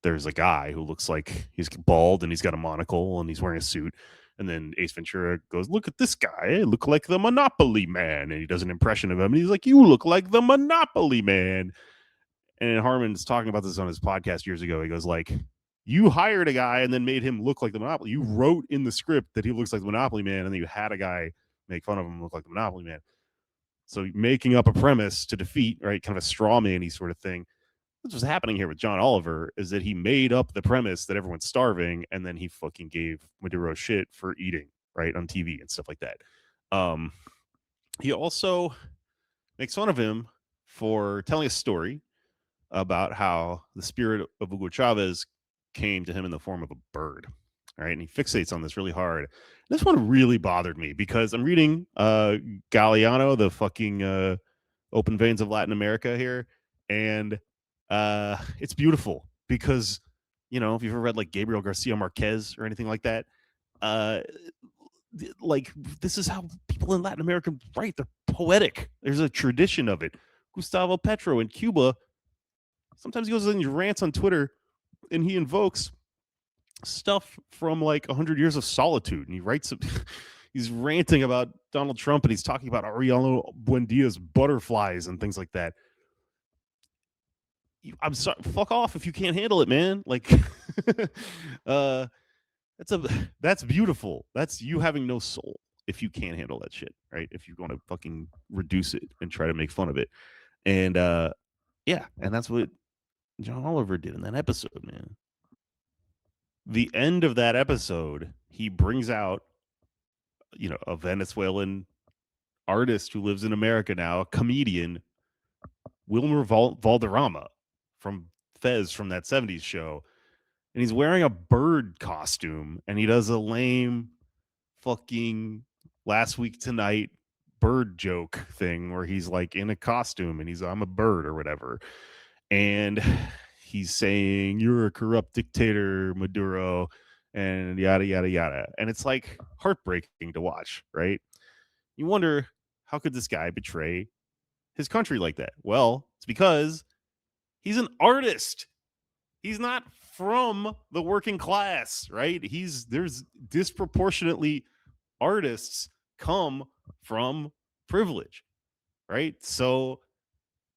there's a guy who looks like he's bald and he's got a monocle and he's wearing a suit. And then Ace Ventura goes, "Look at this guy. I look like the Monopoly Man." And he does an impression of him. And he's like, "You look like the Monopoly Man." And Harmon's talking about this on his podcast years ago. He goes like, "You hired a guy and then made him look like the Monopoly. You wrote in the script that he looks like the Monopoly Man, and then you had a guy make fun of him look like the Monopoly Man." So making up a premise to defeat, right, kind of a straw man-y sort of thing. That's what's happening here with John Oliver, is that he made up the premise that everyone's starving, and then he fucking gave Maduro shit for eating, right, on TV and stuff like that. He also makes fun of him for telling a story about how the spirit of Hugo Chavez came to him in the form of a bird. All right. And he fixates on this really hard. This one really bothered me because I'm reading Galeano, the fucking Open Veins of Latin America here. And it's beautiful because, if you've ever read like Gabriel Garcia Marquez or anything like that, uh, like this is how people in Latin America write. They're poetic. There's a tradition of it. Gustavo Petro in Cuba, sometimes he goes and he rants on Twitter and he invokes stuff from like 100 years of solitude. And he writes, he's ranting about Donald Trump and he's talking about Ariano Buendia's butterflies and things like that. I'm sorry, fuck off if you can't handle it, man. Like, that's beautiful. That's you having no soul if you can't handle that shit, right? If you're going to fucking reduce it and try to make fun of it. And yeah, and that's what John Oliver did in that episode, man. The end of that episode, he brings out, a Venezuelan artist who lives in America now, a comedian, Wilmer Valderrama from Fez from that 70s show. And he's wearing a bird costume and he does a lame fucking Last Week Tonight bird joke thing where he's like in a costume and I'm a bird or whatever. And he's saying, "You're a corrupt dictator, Maduro," and yada, yada, yada. And it's like heartbreaking to watch, right? You wonder, how could this guy betray his country like that? Well, it's because he's an artist. He's not from the working class, right? There's disproportionately artists come from privilege, right? So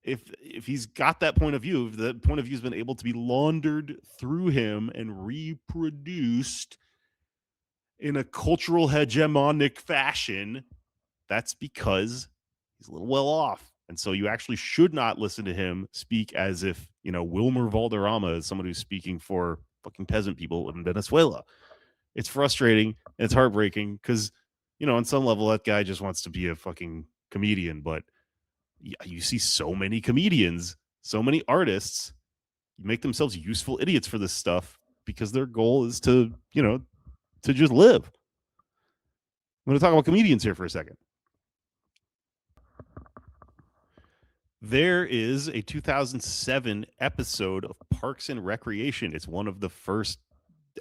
if he's got that point of view, if that point of view has been able to be laundered through him and reproduced in a cultural hegemonic fashion, that's because he's a little well off. And so you actually should not listen to him speak as if, Wilmer Valderrama is someone who's speaking for fucking peasant people in Venezuela. It's frustrating and it's heartbreaking because, on some level, that guy just wants to be a fucking comedian. But you see so many comedians, so many artists make themselves useful idiots for this stuff because their goal is to, to just live. I'm going to talk about comedians here for a second. There is a 2007 episode of Parks and Recreation. It's one of the first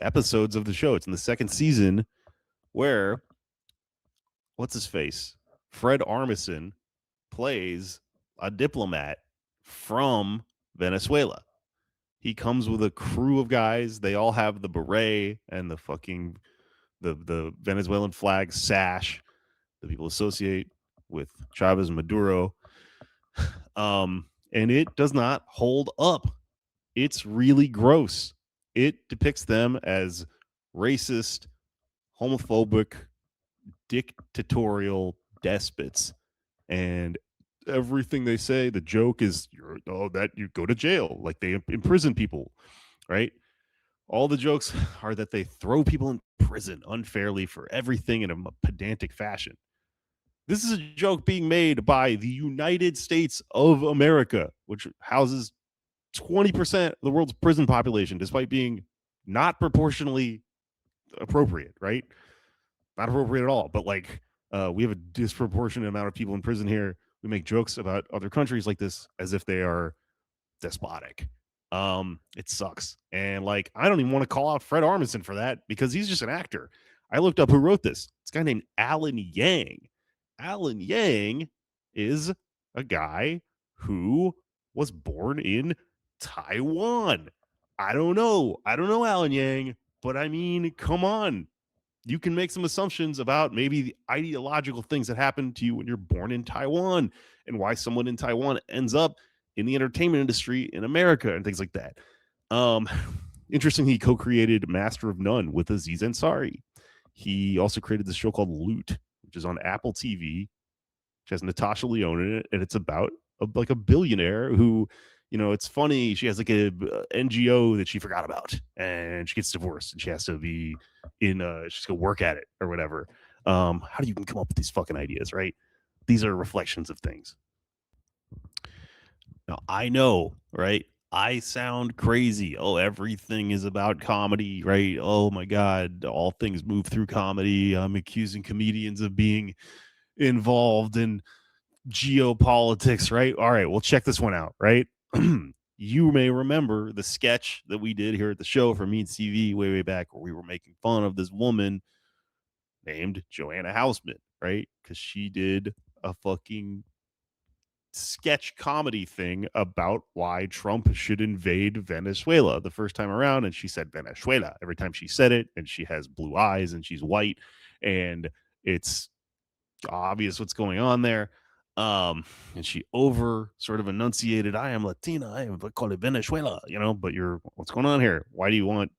episodes of the show. It's in the second season where, what's his face? Fred Armisen plays a diplomat from Venezuela. He comes with a crew of guys. They all have the beret and the fucking the Venezuelan flag sash that people associate with Chavez and Maduro. And it does not hold up. It's really gross. It depicts them as racist, homophobic, dictatorial despots. And everything they say, the joke is, that you go to jail. Like they imprison people, right? All the jokes are that they throw people in prison unfairly for everything in a pedantic fashion. This is a joke being made by the United States of America, which houses 20% of the world's prison population, despite being not proportionally appropriate, right? Not appropriate at all. But we have a disproportionate amount of people in prison here. We make jokes about other countries like this as if they are despotic. It sucks. And I don't even want to call out Fred Armisen for that because he's just an actor. I looked up who wrote this. It's a guy named Alan Yang. Alan Yang is a guy who was born in Taiwan. I don't know Alan Yang, but I mean, come on. You can make some assumptions about maybe the ideological things that happen to you when you're born in Taiwan and why someone in Taiwan ends up in the entertainment industry in America and things like that. Interesting, he co-created Master of None with Aziz Ansari. He also created this show called Loot, which is on Apple TV, which has Natasha Lyonne in it, and it's about a billionaire who, it's funny. She has a NGO that she forgot about, and she gets divorced, and she has to be she's gonna work at it or whatever. How do you even come up with these fucking ideas, right? These are reflections of things. Now, I know, right? I sound crazy. Oh, everything is about comedy, right? Oh my God, all things move through comedy. I'm accusing comedians of being involved in geopolitics, right? All right, well, check this one out, right? You may remember the sketch that we did here at the show for Mean TV way back where we were making fun of this woman named Joanna Hausman, right? Because she did a fucking sketch comedy thing about why Trump should invade Venezuela the first time around. And she said Venezuela every time she said it. And she has blue eyes and she's white. And it's obvious what's going on there. And she over sort of enunciated, I am Latina, I am called it Venezuela, but what's going on here? Why do you want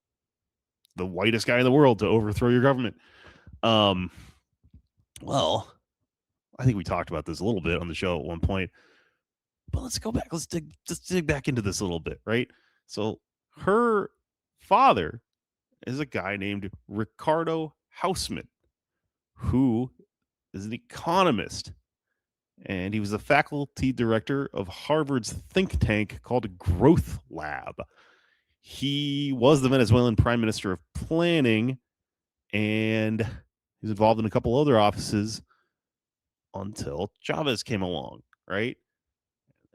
the whitest guy in the world to overthrow your government? Well, I think we talked about this a little bit on the show at one point, but let's go back. Let's dig back into this a little bit, right? So her father is a guy named Ricardo Hausman, who is an economist, and he was the faculty director of Harvard's think tank called Growth Lab. He was the Venezuelan prime minister of planning, and he was involved in a couple other offices until Chavez came along, right?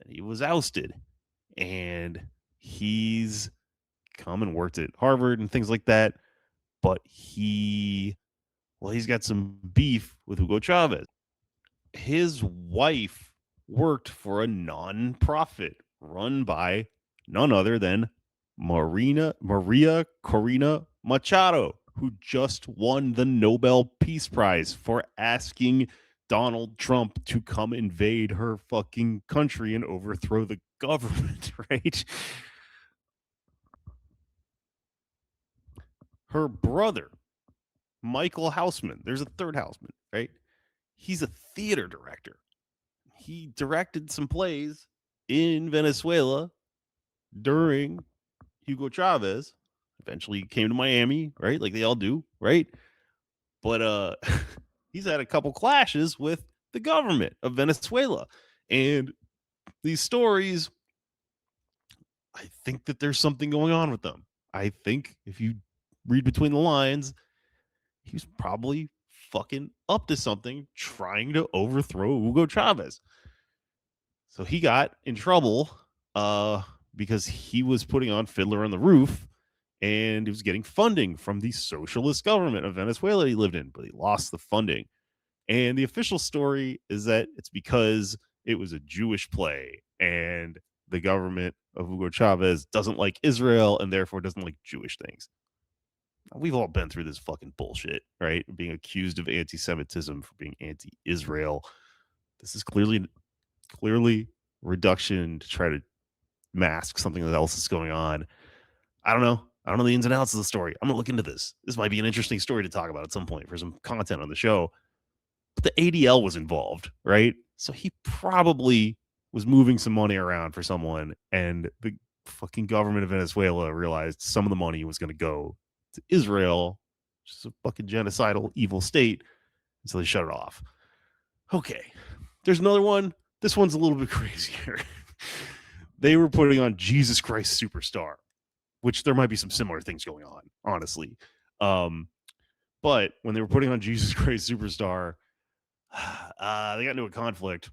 And he was ousted, and he's come and worked at Harvard and things like that. But he's got some beef with Hugo Chavez. His wife worked for a nonprofit run by none other than Maria Corina Machado, who just won the Nobel Peace Prize for asking Donald Trump to come invade her fucking country and overthrow the government, right? Her brother, Michael Hausman, there's a third Hausman, right? He's a theater director. He directed some plays in Venezuela during Hugo Chavez, Eventually came to Miami, right? Like they all do, right? But he's had a couple clashes with the government of Venezuela. And these stories, I think that there's something going on with them. I think if you read between the lines, he was probably fucking up to something trying to overthrow Hugo Chavez. So he got in trouble because he was putting on Fiddler on the Roof and he was getting funding from the socialist government of Venezuela he lived in, but he lost the funding. And the official story is that it's because it was a Jewish play and the government of Hugo Chavez doesn't like Israel and therefore doesn't like Jewish things. We've all been through this fucking bullshit, right? Being accused of anti-Semitism for being anti-Israel. This is clearly reduction to try to mask something else that's going on. I don't know. I don't know the ins and outs of the story. I'm gonna look into this. This might be an interesting story to talk about at some point for some content on the show. But the ADL was involved, right? So he probably was moving some money around for someone, and the fucking government of Venezuela realized some of the money was going to go to Israel, which is a fucking genocidal, evil state, and so they shut it off. Okay, there's another one. This one's a little bit crazier. They were putting on Jesus Christ Superstar, which there might be some similar things going on, honestly. But when they were putting on Jesus Christ Superstar, they got into a conflict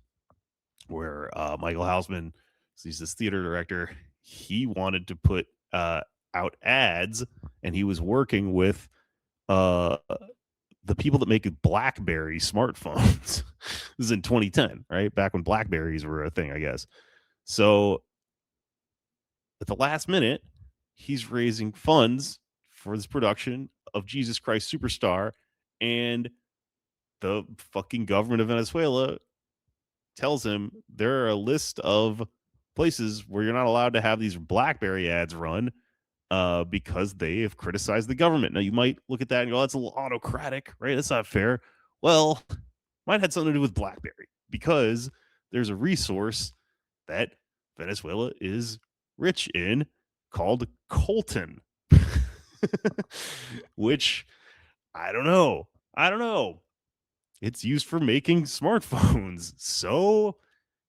where Michael Hausman, he's this theater director, he wanted to put out ads, and he was working with the people that make BlackBerry smartphones. This is in 2010, right? Back when Blackberries were a thing, I guess. So at the last minute, he's raising funds for this production of Jesus Christ Superstar, and the fucking government of Venezuela tells him there are a list of places where you're not allowed to have these BlackBerry ads run because they have criticized the government. Now, you might look at that and go, that's a little autocratic, right? That's not fair. Well, mine had something to do with BlackBerry because there's a resource that Venezuela is rich in called coltan, which I don't know. It's used for making smartphones. So,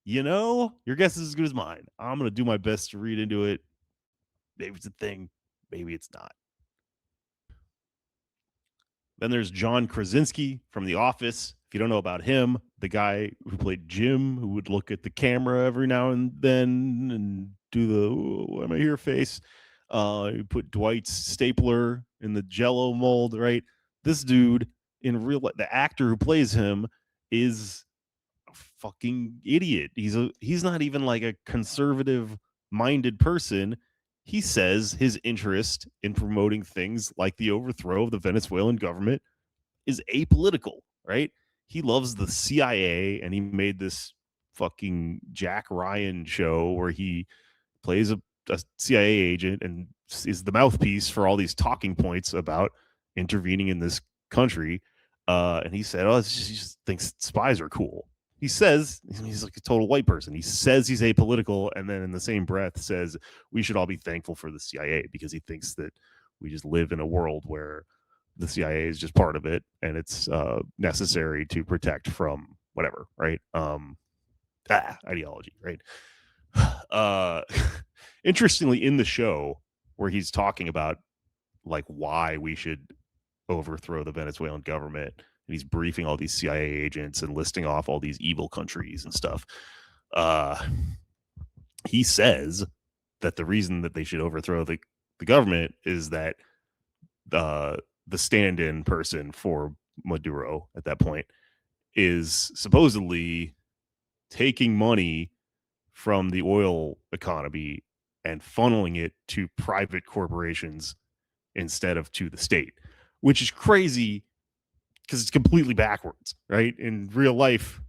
your guess is as good as mine. I'm going to do my best to read into it. Maybe it's a thing. Maybe it's not. Then there's John Krasinski from The Office. If you don't know about him, the guy who played Jim, who would look at the camera every now and then and do the "what am I here" face. You put Dwight's stapler in the Jello mold, right? This dude in real life, the actor who plays him is a fucking idiot. He's not even like a conservative minded person. He says his interest in promoting things like the overthrow of the Venezuelan government is apolitical, right? He loves the CIA, and he made this fucking Jack Ryan show where he plays a CIA agent and is the mouthpiece for all these talking points about intervening in this country. And he said, he just thinks spies are cool. He says he's like a total white person. He says he's apolitical, and then in the same breath says we should all be thankful for the CIA because he thinks that we just live in a world where the CIA is just part of it, and it's necessary to protect from whatever, right? Ideology, right? Interestingly, in the show where he's talking about like why we should overthrow the Venezuelan government, and he's briefing all these CIA agents and listing off all these evil countries and stuff. He says that the reason that they should overthrow the government is that the stand-in person for Maduro at that point is supposedly taking money from the oil economy and funneling it to private corporations instead of to the state, which is crazy because it's completely backwards, right? In real life,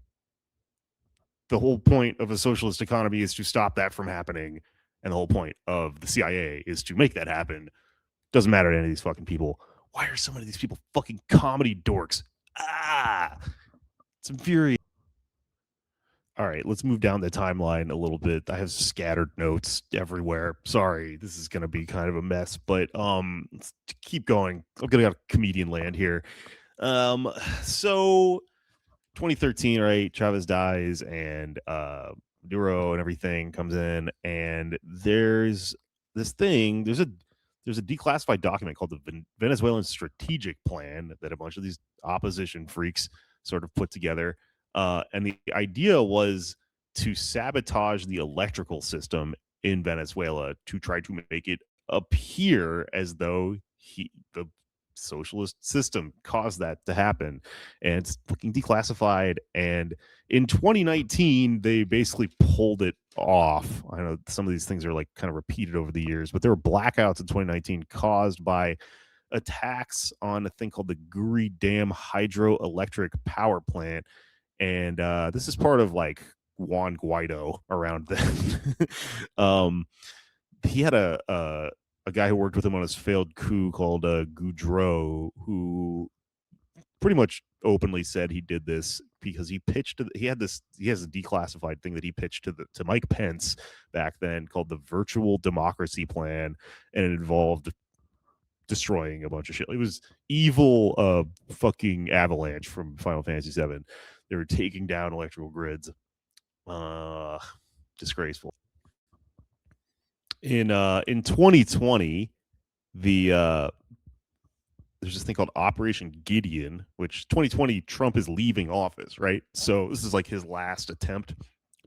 the whole point of a socialist economy is to stop that from happening, and the whole point of the CIA is to make that happen. Doesn't matter to any of these fucking people. Why are so many of these people fucking comedy dorks? It's infuriating. All right, let's move down the timeline a little bit. I have scattered notes everywhere. Sorry, this is going to be kind of a mess, but let's keep going. I'm going to go comedian land here. Um, so 2013, right? Chavez dies, and Maduro and everything comes in, and there's this thing. There's a declassified document called the Venezuelan Strategic Plan that a bunch of these opposition freaks sort of put together, and the idea was to sabotage the electrical system in Venezuela to try to make it appear as though the socialist system caused that to happen, and it's fucking declassified. And in 2019, they basically pulled it off. I know some of these things are like kind of repeated over the years, but there were blackouts in 2019 caused by attacks on a thing called the Guri Dam hydroelectric power plant. And this is part of like Juan Guaido around then. um, he had a guy who worked with him on his failed coup called Goudreau, who pretty much openly said he did this because he has a declassified thing that he pitched to Mike Pence back then called the Virtual Democracy Plan, and it involved destroying a bunch of shit. It was evil fucking Avalanche from Final Fantasy VII. They were taking down electrical grids. Disgraceful. In 2020, the there's this thing called Operation Gideon, which 2020 Trump is leaving office, right? So this is like his last attempt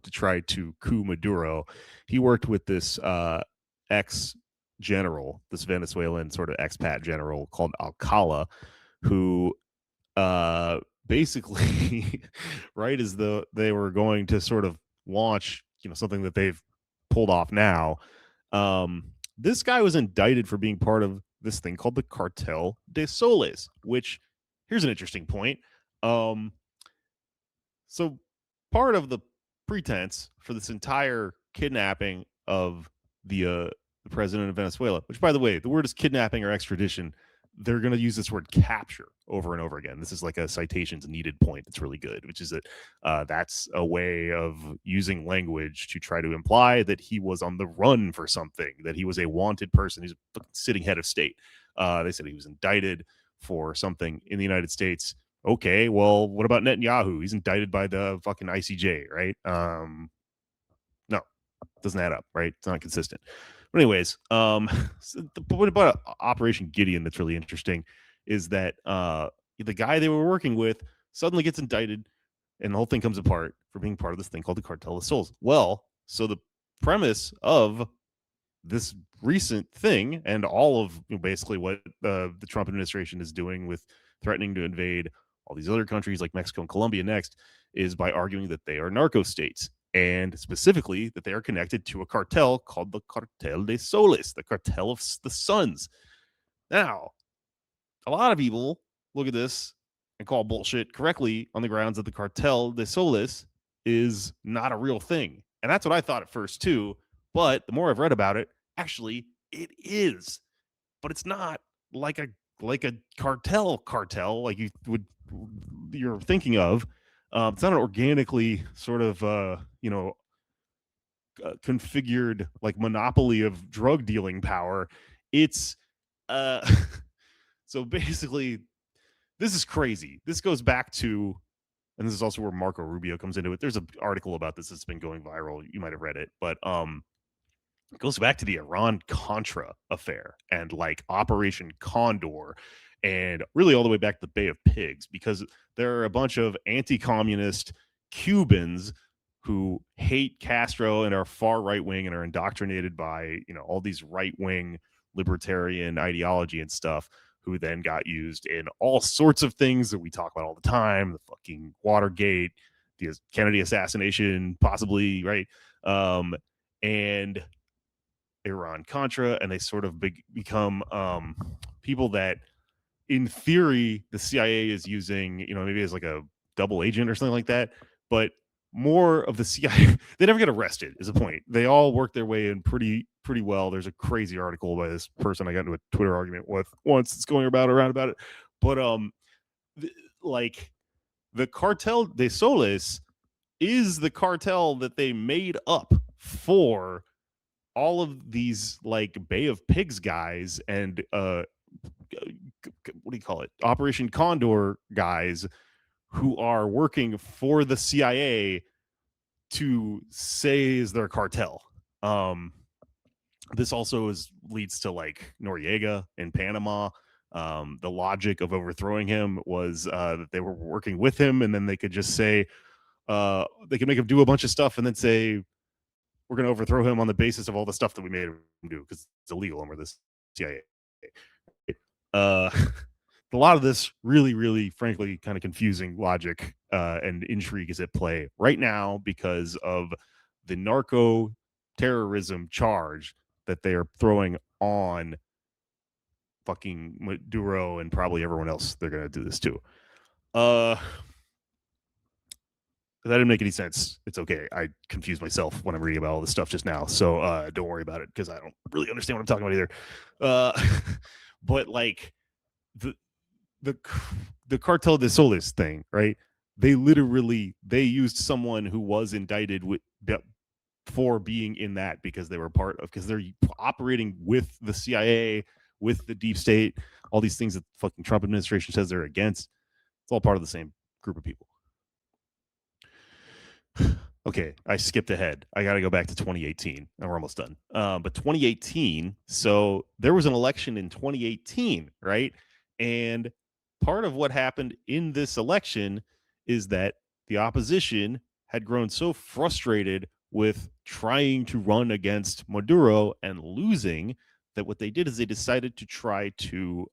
to try to coup Maduro. He worked with this ex general, this Venezuelan sort of expat general called Alcala, who basically right as they were going to sort of launch, something that they've pulled off now. This guy was indicted for being part of this thing called the Cartel de Soles, which here's an interesting point. So part of the pretense for this entire kidnapping of the president of Venezuela, which by the way, the word is kidnapping or extradition. They're going to use this word capture over and over again. This is like a citations needed point that's really good, which is that that's a way of using language to try to imply that he was on the run for something, that he was a wanted person. He's a sitting head of state. They said he was indicted for something in the United States. Okay, well, what about Netanyahu? He's indicted by the fucking ICJ, right? No, doesn't add up, right? It's not consistent. But anyways, so what about Operation Gideon that's really interesting is that the guy they were working with suddenly gets indicted, and the whole thing comes apart for being part of this thing called the Cartel of Souls. Well, so the premise of this recent thing and all of basically what the Trump administration is doing with threatening to invade all these other countries like Mexico and Colombia next is by arguing that they are narco states, and specifically that they are connected to a cartel called the Cartel de Soles, the cartel of the suns. Now, a lot of people look at this and call bullshit correctly on the grounds that the Cartel de Soles is not a real thing. And that's what I thought at first too. But the more I've read about it, actually it is. But it's not like a cartel like you're thinking of. It's not an organically sort of configured like monopoly of drug dealing power. It's uh so basically this is crazy. This goes back to, and this is also where Marco Rubio comes into it. There's an article about this that's been going viral. You might have read it, but it goes back to the Iran Contra affair and like Operation Condor, and really all the way back to the Bay of Pigs, because there are a bunch of anti-communist Cubans who hate Castro and are far right wing and are indoctrinated by all these right wing libertarian ideology and stuff, who then got used in all sorts of things that we talk about all the time, the fucking Watergate, the Kennedy assassination, possibly, right? And Iran Contra, and they sort of become people that, in theory, the CIA is using, maybe as like a double agent or something like that. But more of the CIA, they never get arrested, is the point. They all work their way in pretty well. There's a crazy article by this person I got into a Twitter argument with once. It's going around about it. But like the Cartel de Soles is the cartel that they made up for all of these like Bay of Pigs guys and what do you call it? Operation Condor guys who are working for the CIA to say is their cartel. This also leads to like Noriega in Panama. The logic of overthrowing him was that they were working with him, and then they could just say they could make him do a bunch of stuff, and then say we're going to overthrow him on the basis of all the stuff that we made him do because it's illegal and we're the CIA. Uh, a lot of this really, frankly, kind of confusing logic and intrigue is at play right now because of the narco terrorism charge that they are throwing on fucking Maduro and probably everyone else. They're going to do this too. That didn't make any sense. It's okay. I confused myself when I'm reading about all this stuff just now. So don't worry about it because I don't really understand what I'm talking about either. But like the Cartel de Solis thing, right? They used someone who was indicted for being in that because they were because they're operating with the CIA, with the deep state, all these things that the fucking Trump administration says they're against. It's all part of the same group of people. Okay, I skipped ahead. I got to go back to 2018, and we're almost done. But 2018, so there was an election in 2018, right? And part of what happened in this election is that the opposition had grown so frustrated with trying to run against Maduro and losing that what they did is they decided to try to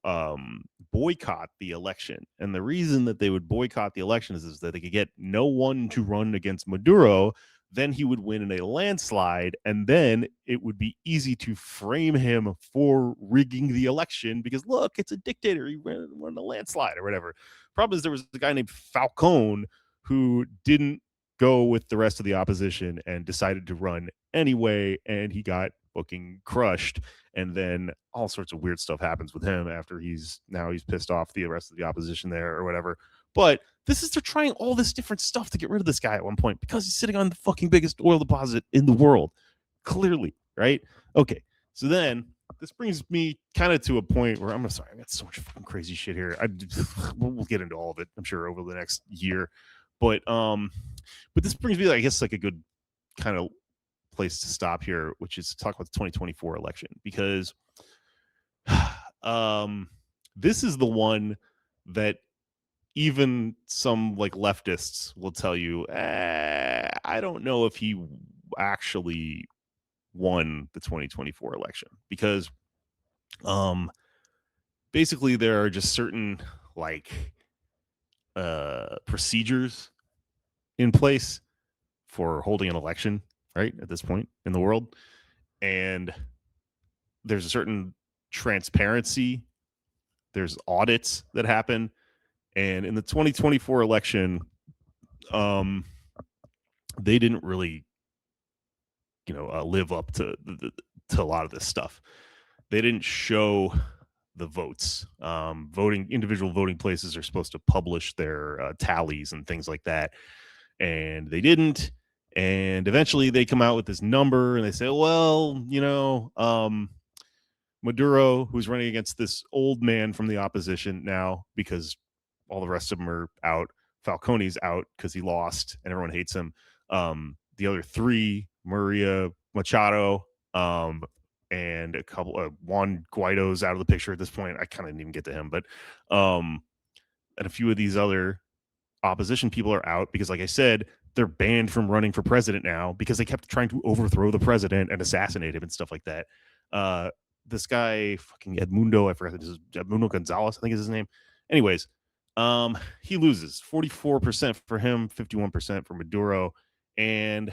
boycott the election. And the reason that they would boycott the election is that they could get no one to run against Maduro. Then he would win in a landslide, and then it would be easy to frame him for rigging the election because look, it's a dictator. He won a landslide or whatever. Problem is there was a guy named Falcone who didn't go with the rest of the opposition and decided to run anyway, and he got fucking crushed. And then all sorts of weird stuff happens with him after he's pissed off the rest of the opposition there or whatever. But they're trying all this different stuff to get rid of this guy at one point because he's sitting on the fucking biggest oil deposit in the world. Clearly, right? Okay. So then this brings me kind of to a point where I'm sorry, I got so much fucking crazy shit here. We'll get into all of it, I'm sure, over the next year. But this brings me, I guess, like a good kind of place to stop here, which is to talk about the 2024 election, because this is the one that even some like leftists will tell you, I don't know if he actually won the 2024 election because basically there are just certain like procedures in place for holding an election, right, at this point in the world. And there's a certain transparency. There's audits that happen. And in the 2024 election, they didn't really, live up to a lot of this stuff. They didn't show the votes. Individual voting places are supposed to publish their tallies and things like that. And they didn't. And eventually they come out with this number and they say, well, Maduro, who's running against this old man from the opposition now because all the rest of them are out. Falcone's out because he lost and everyone hates him. The other three, Maria Machado, and a couple of Juan Guaido's out of the picture at this point. I kind of didn't even get to him, but and a few of these other opposition people are out because, like I said, they're banned from running for president now because they kept trying to overthrow the president and assassinate him and stuff like that. This guy, fucking Edmundo, I forgot, this is Edmundo Gonzalez, I think is his name. Anyways, he loses 44% for him, 51% for Maduro. And,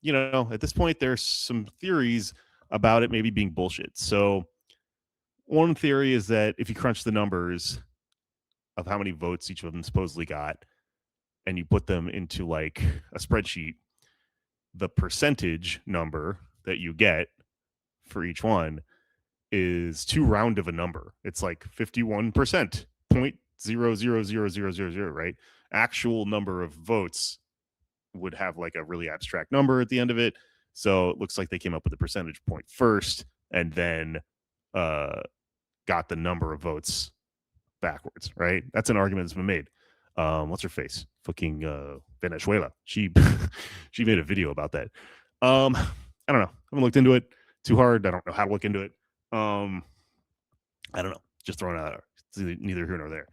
at this point, there's some theories about it maybe being bullshit. So one theory is that if you crunch the numbers of how many votes each of them supposedly got, and you put them into like a spreadsheet, the percentage number that you get for each one is too round of a number. It's like 51%, 0.000000, right? Actual number of votes would have like a really abstract number at the end of it. So it looks like they came up with the percentage point first and then got the number of votes backwards, right? That's an argument that's been made. What's her face? Fucking Venezuela. She she made a video about that. I don't know. I haven't looked into it too hard. I don't know how to look into it. I don't know. Just throwing it out there. It's neither here nor there.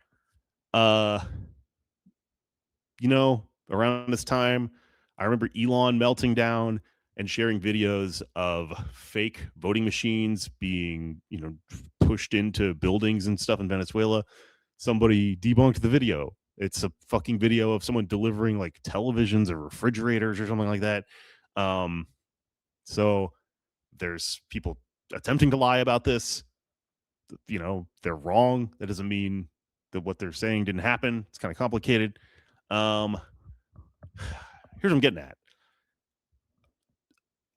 Around this time, I remember Elon melting down and sharing videos of fake voting machines being, pushed into buildings and stuff in Venezuela. Somebody debunked the video. It's a fucking video of someone delivering like televisions or refrigerators or something like that. So there's people attempting to lie about this. They're wrong. That doesn't mean that what they're saying didn't happen. It's kind of complicated. Here's what I'm getting at.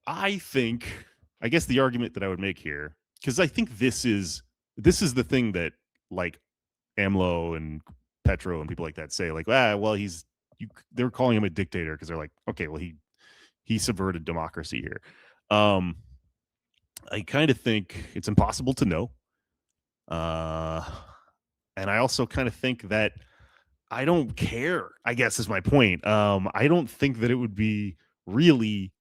I guess the argument that I would make here, because I think this is the thing that like AMLO and Petro and people like that say, like, well, they're calling him a dictator because they're like, okay, well, he subverted democracy here. I kind of think it's impossible to know. And I also kind of think that I don't care, I guess is my point. I don't think that it would be really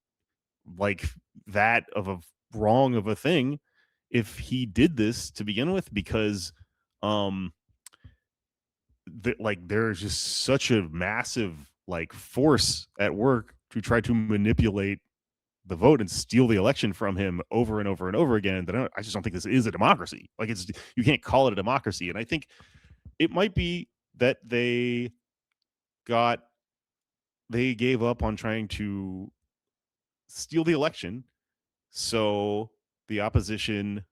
like that of a wrong of a thing if he did this to begin with, because there's just such a massive like force at work to try to manipulate the vote and steal the election from him over and over and over again that I just don't think this is a democracy. Like, you can't call it a democracy. And I think it might be that they gave up on trying to steal the election, so the opposition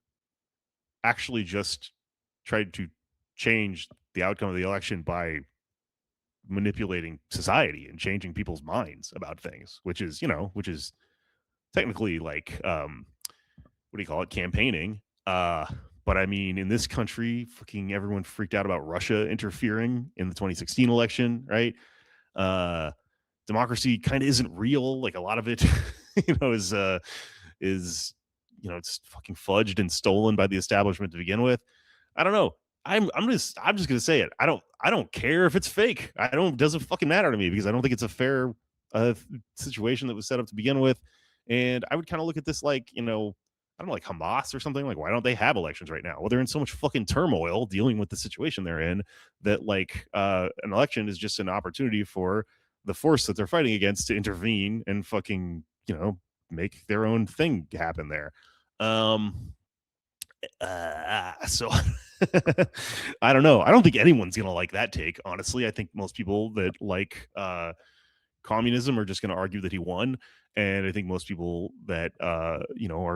actually just tried to change the outcome of the election by manipulating society and changing people's minds about things, which is technically like what do you call it, campaigning. But I mean, in this country, fucking everyone freaked out about Russia interfering in the 2016 election, right? Democracy kind of isn't real. Like, a lot of it, is it's fucking fudged and stolen by the establishment to begin with. I don't know. I'm just gonna say it. I don't care if it's fake. Doesn't fucking matter to me, because I don't think it's a fair situation that was set up to begin with. And I would kind of look at this like, I don't know, like Hamas or something. Like, why don't they have elections right now? Well, they're in so much fucking turmoil dealing with the situation they're in that like an election is just an opportunity for the force that they're fighting against to intervene and fucking, make their own thing happen there. So I don't know. I don't think anyone's gonna like that take, honestly. I think most people that like communism are just gonna argue that he won, and I think most people that are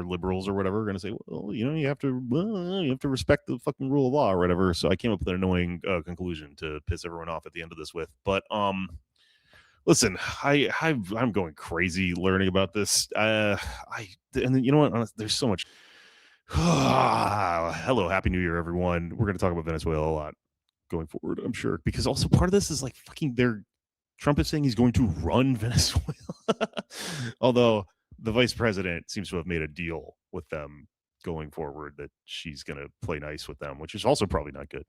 liberals or whatever are gonna say, well, you have to respect the fucking rule of law or whatever. So I came up with an annoying conclusion to piss everyone off at the end of this with. But listen, I'm going crazy learning about this. And then, you know what? There's so much. Hello, happy New Year, everyone. We're going to talk about Venezuela a lot going forward, I'm sure, because also part of this is like fucking Trump is saying he's going to run Venezuela. Although the vice president seems to have made a deal with them going forward that she's going to play nice with them, which is also probably not good.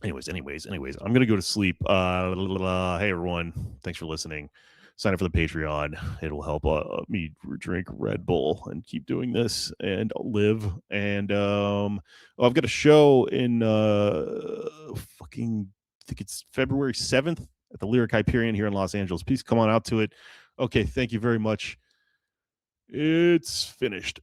Anyways, I'm gonna go to sleep. Hey everyone, thanks for listening. Sign up for the Patreon. It'll help me drink Red Bull and keep doing this and live. And I've got a show in I think it's February 7th at the Lyric Hyperion here in Los Angeles. Please come on out to it. Okay, thank you very much. It's finished.